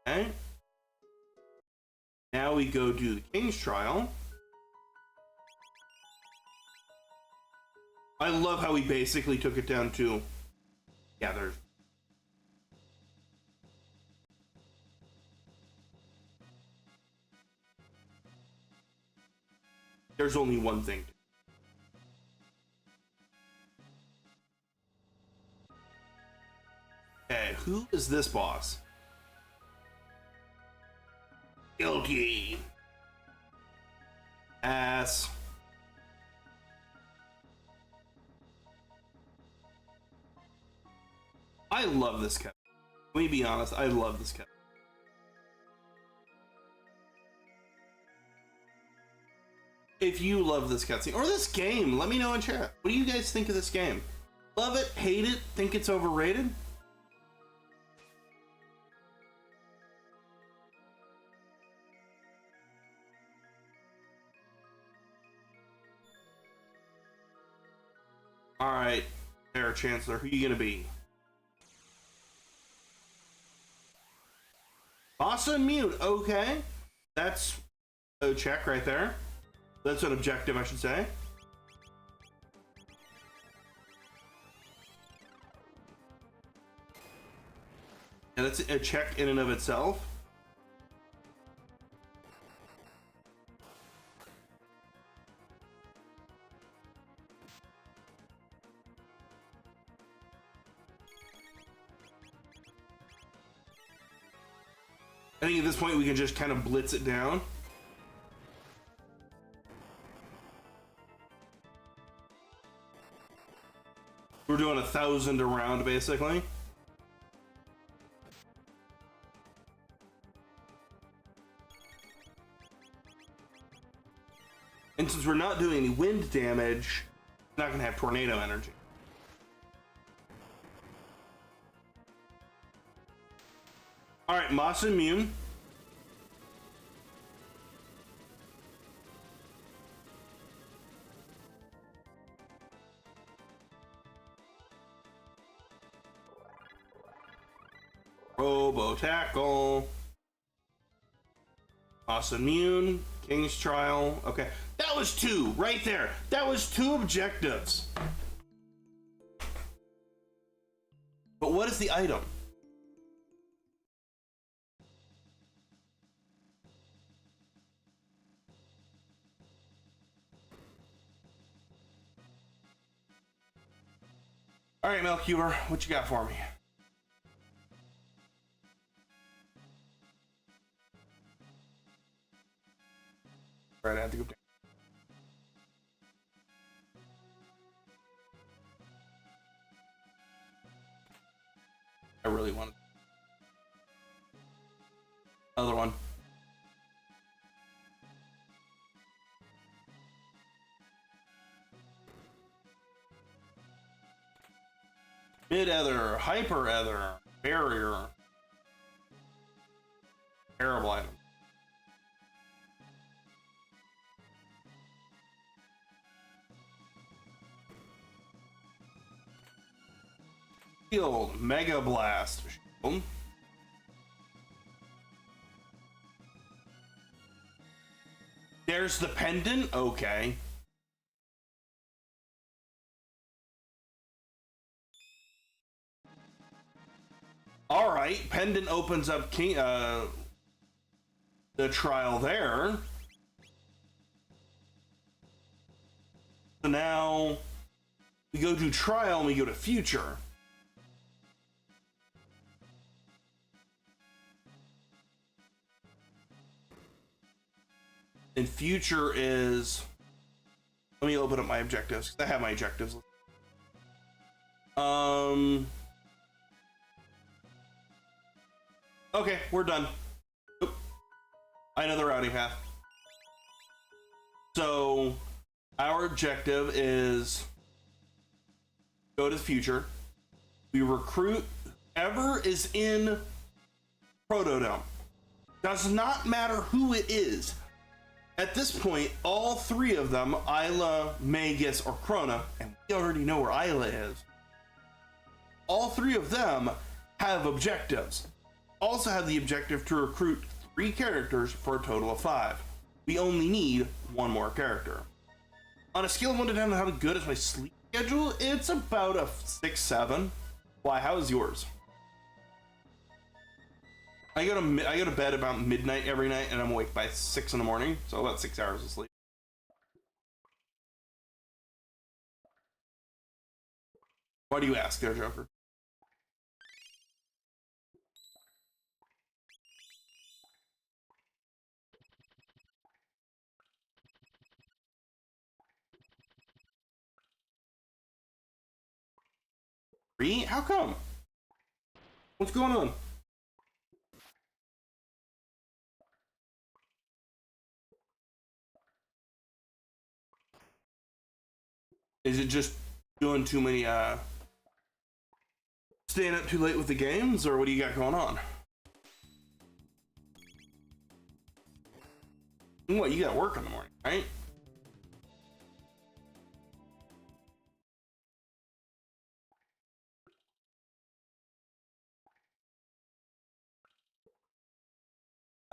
Okay. Now we go do the King's Trial. I love how we basically took it down to, yeah, there's only one thing. Okay, who is this boss? Guilty. Ass. I love this cat. Let me be honest, I love this cat. If you love this cutscene or this game, let me know in chat. What do you guys think of this game? Love it? Hate it? Think it's overrated? Alright, Sarah Chancellor, who are you gonna be? Boston Mute, okay. That's a check right there. That's an objective, I should say. And that's a check in and of itself. I think at this point we can just kind of blitz it down. We're doing 1,000 a round, basically. And since we're not doing any wind damage, we're not going to have tornado energy. Moss immune. Robo tackle. Moss immune. King's trial. Okay, that was 2 right there. That was 2 objectives. But what is the item? All right, Melcuber, what you got for me? Right, I have to go down. I really want another one. Mid ether, hyper ether, barrier. Terrible item. Shield, Mega Blast. Shield. There's the pendant. Okay. All right, pendant opens up the trial there. So now we go to trial and we go to future. And future is, let me open up my objectives, 'cause I have my objectives. Okay, we're done. Oop. I know the routing path. So our objective is go to the future. We recruit whoever is in Protodome. Does not matter who it is. At this point, all 3 of them, Isla, Magus, or Chrono, and we already know where Isla is. All 3 of them have objectives. Also have the objective to recruit 3 characters for a total of 5. We only need 1 more character. On a scale of 1 to 10, how good is my sleep schedule? It's about a 6, 7. Why? How is yours? I go to bed about midnight every night, and I'm awake by 6 in the morning, so about 6 hours of sleep. Why do you ask there, Joker? How come? What's going on? Is it just doing too many, staying up too late with the games, or what do you got going on? What, you got work in the morning, right?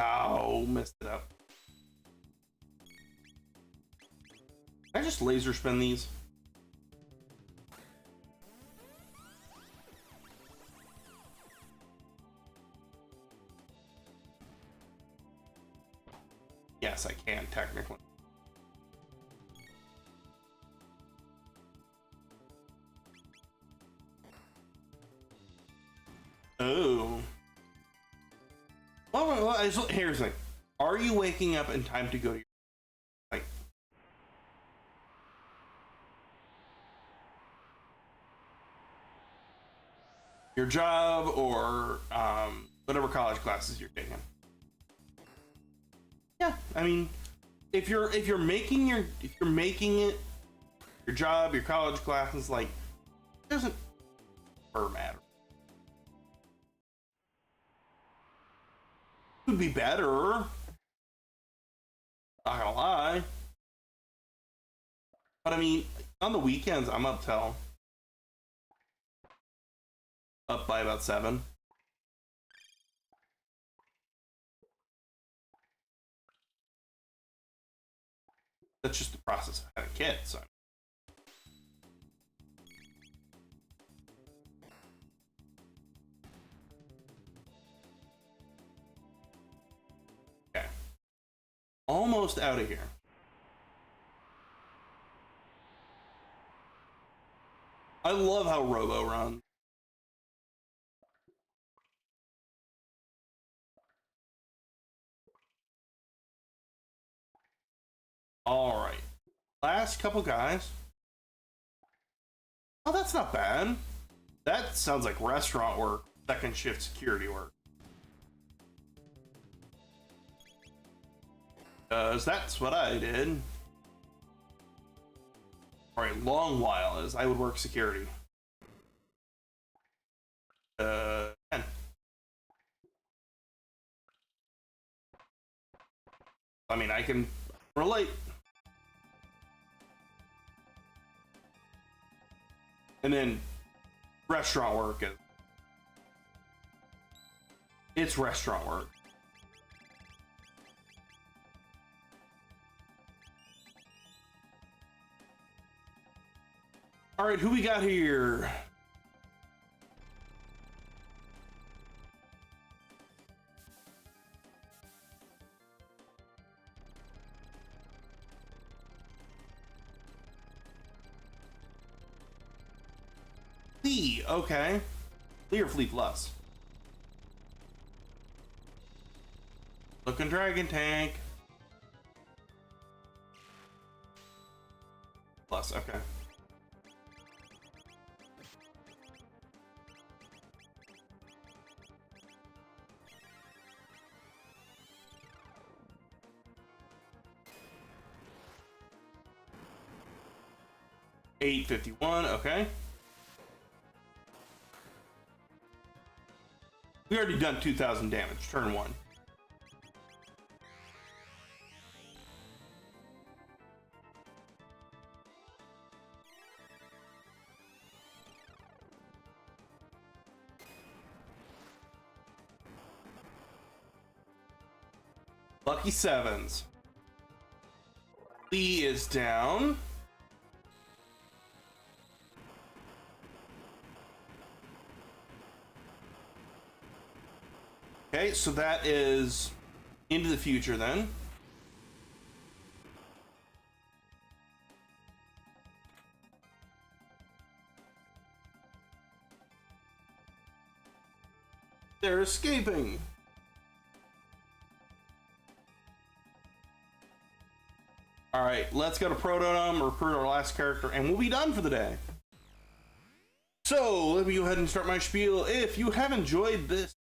Oh, messed it up. Can I just laser spin these? Yes, I can, technically. Oh. Well, here's the thing. Are you waking up in time to go to your, like, your job or whatever college classes you're taking? Yeah, I mean, if you're making it your job, your college classes, like, it doesn't matter. would be better. Not gonna lie. But I mean, on the weekends, I'm up by about 7. That's just the process of having kids. So. Okay. Almost out of here. I love how Robo runs. All right. Last couple guys. Oh, that's not bad. That sounds like restaurant work, second shift security work. Because that's what I did. For a long while, as I would work security. 10. I mean, I can relate. And then restaurant work. It's restaurant work. All right, who we got here? Lee, okay. Lee or Flea Plus? Looking Dragon Tank. Plus, okay. $851, okay. We already done 2,000 damage, turn 1. Lucky 7s. Lee is down. Okay, so that is into the future then. They're escaping. All right, let's go to Protonum, recruit our last character, and we'll be done for the day. So let me go ahead and start my spiel. If you have enjoyed this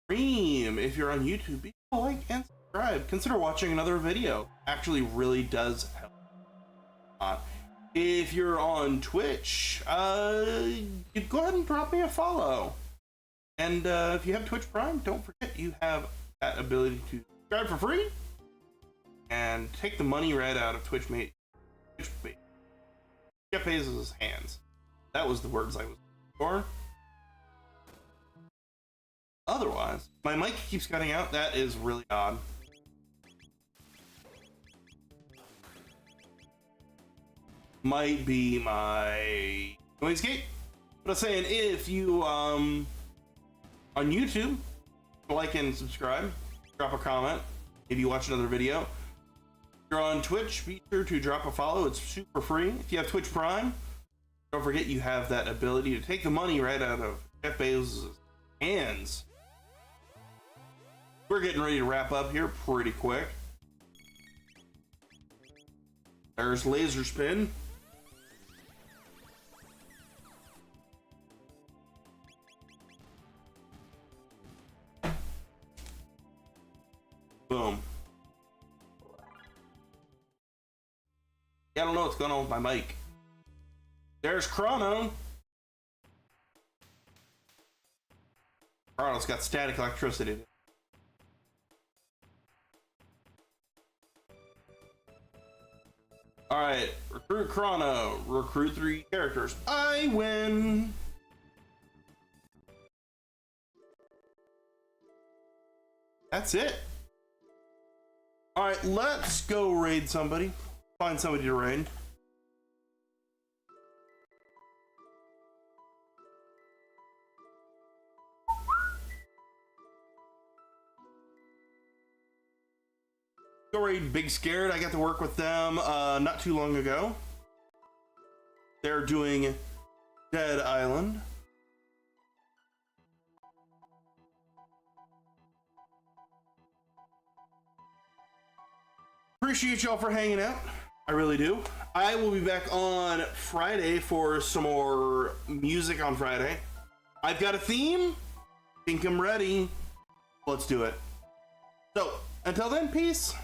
stream, if you're on YouTube, be sure to like and subscribe. Consider watching another video. Actually really does help. If you're on Twitch, you go ahead and drop me a follow. And if you have Twitch Prime, don't forget you have that ability to subscribe for free and take the money right out of Jeff Bezos' hands. That was the words I was looking for. Otherwise, my mic keeps cutting out. That is really odd. Might be my noise gate. But I'm saying, if you on YouTube, like and subscribe, drop a comment if you watch another video. If you're on Twitch, be sure to drop a follow. It's super free. If you have Twitch Prime, don't forget you have that ability to take the money right out of Jeff Bezos' hands. We're getting ready to wrap up here pretty quick. There's Laser Spin. Boom. Yeah, I don't know what's going on with my mic. There's Chrono. Chrono's got static electricity. Alright, recruit Chrono. Recruit 3 characters. I win! That's it. Alright, let's go raid somebody. Find somebody to raid. Go raid Big Scared. I got to work with them not too long ago. They're doing Dead Island. Appreciate y'all for hanging out. I really do. I will be back on Friday for some more music on Friday. I've got a theme. Think I'm ready. Let's do it. So, until then, peace.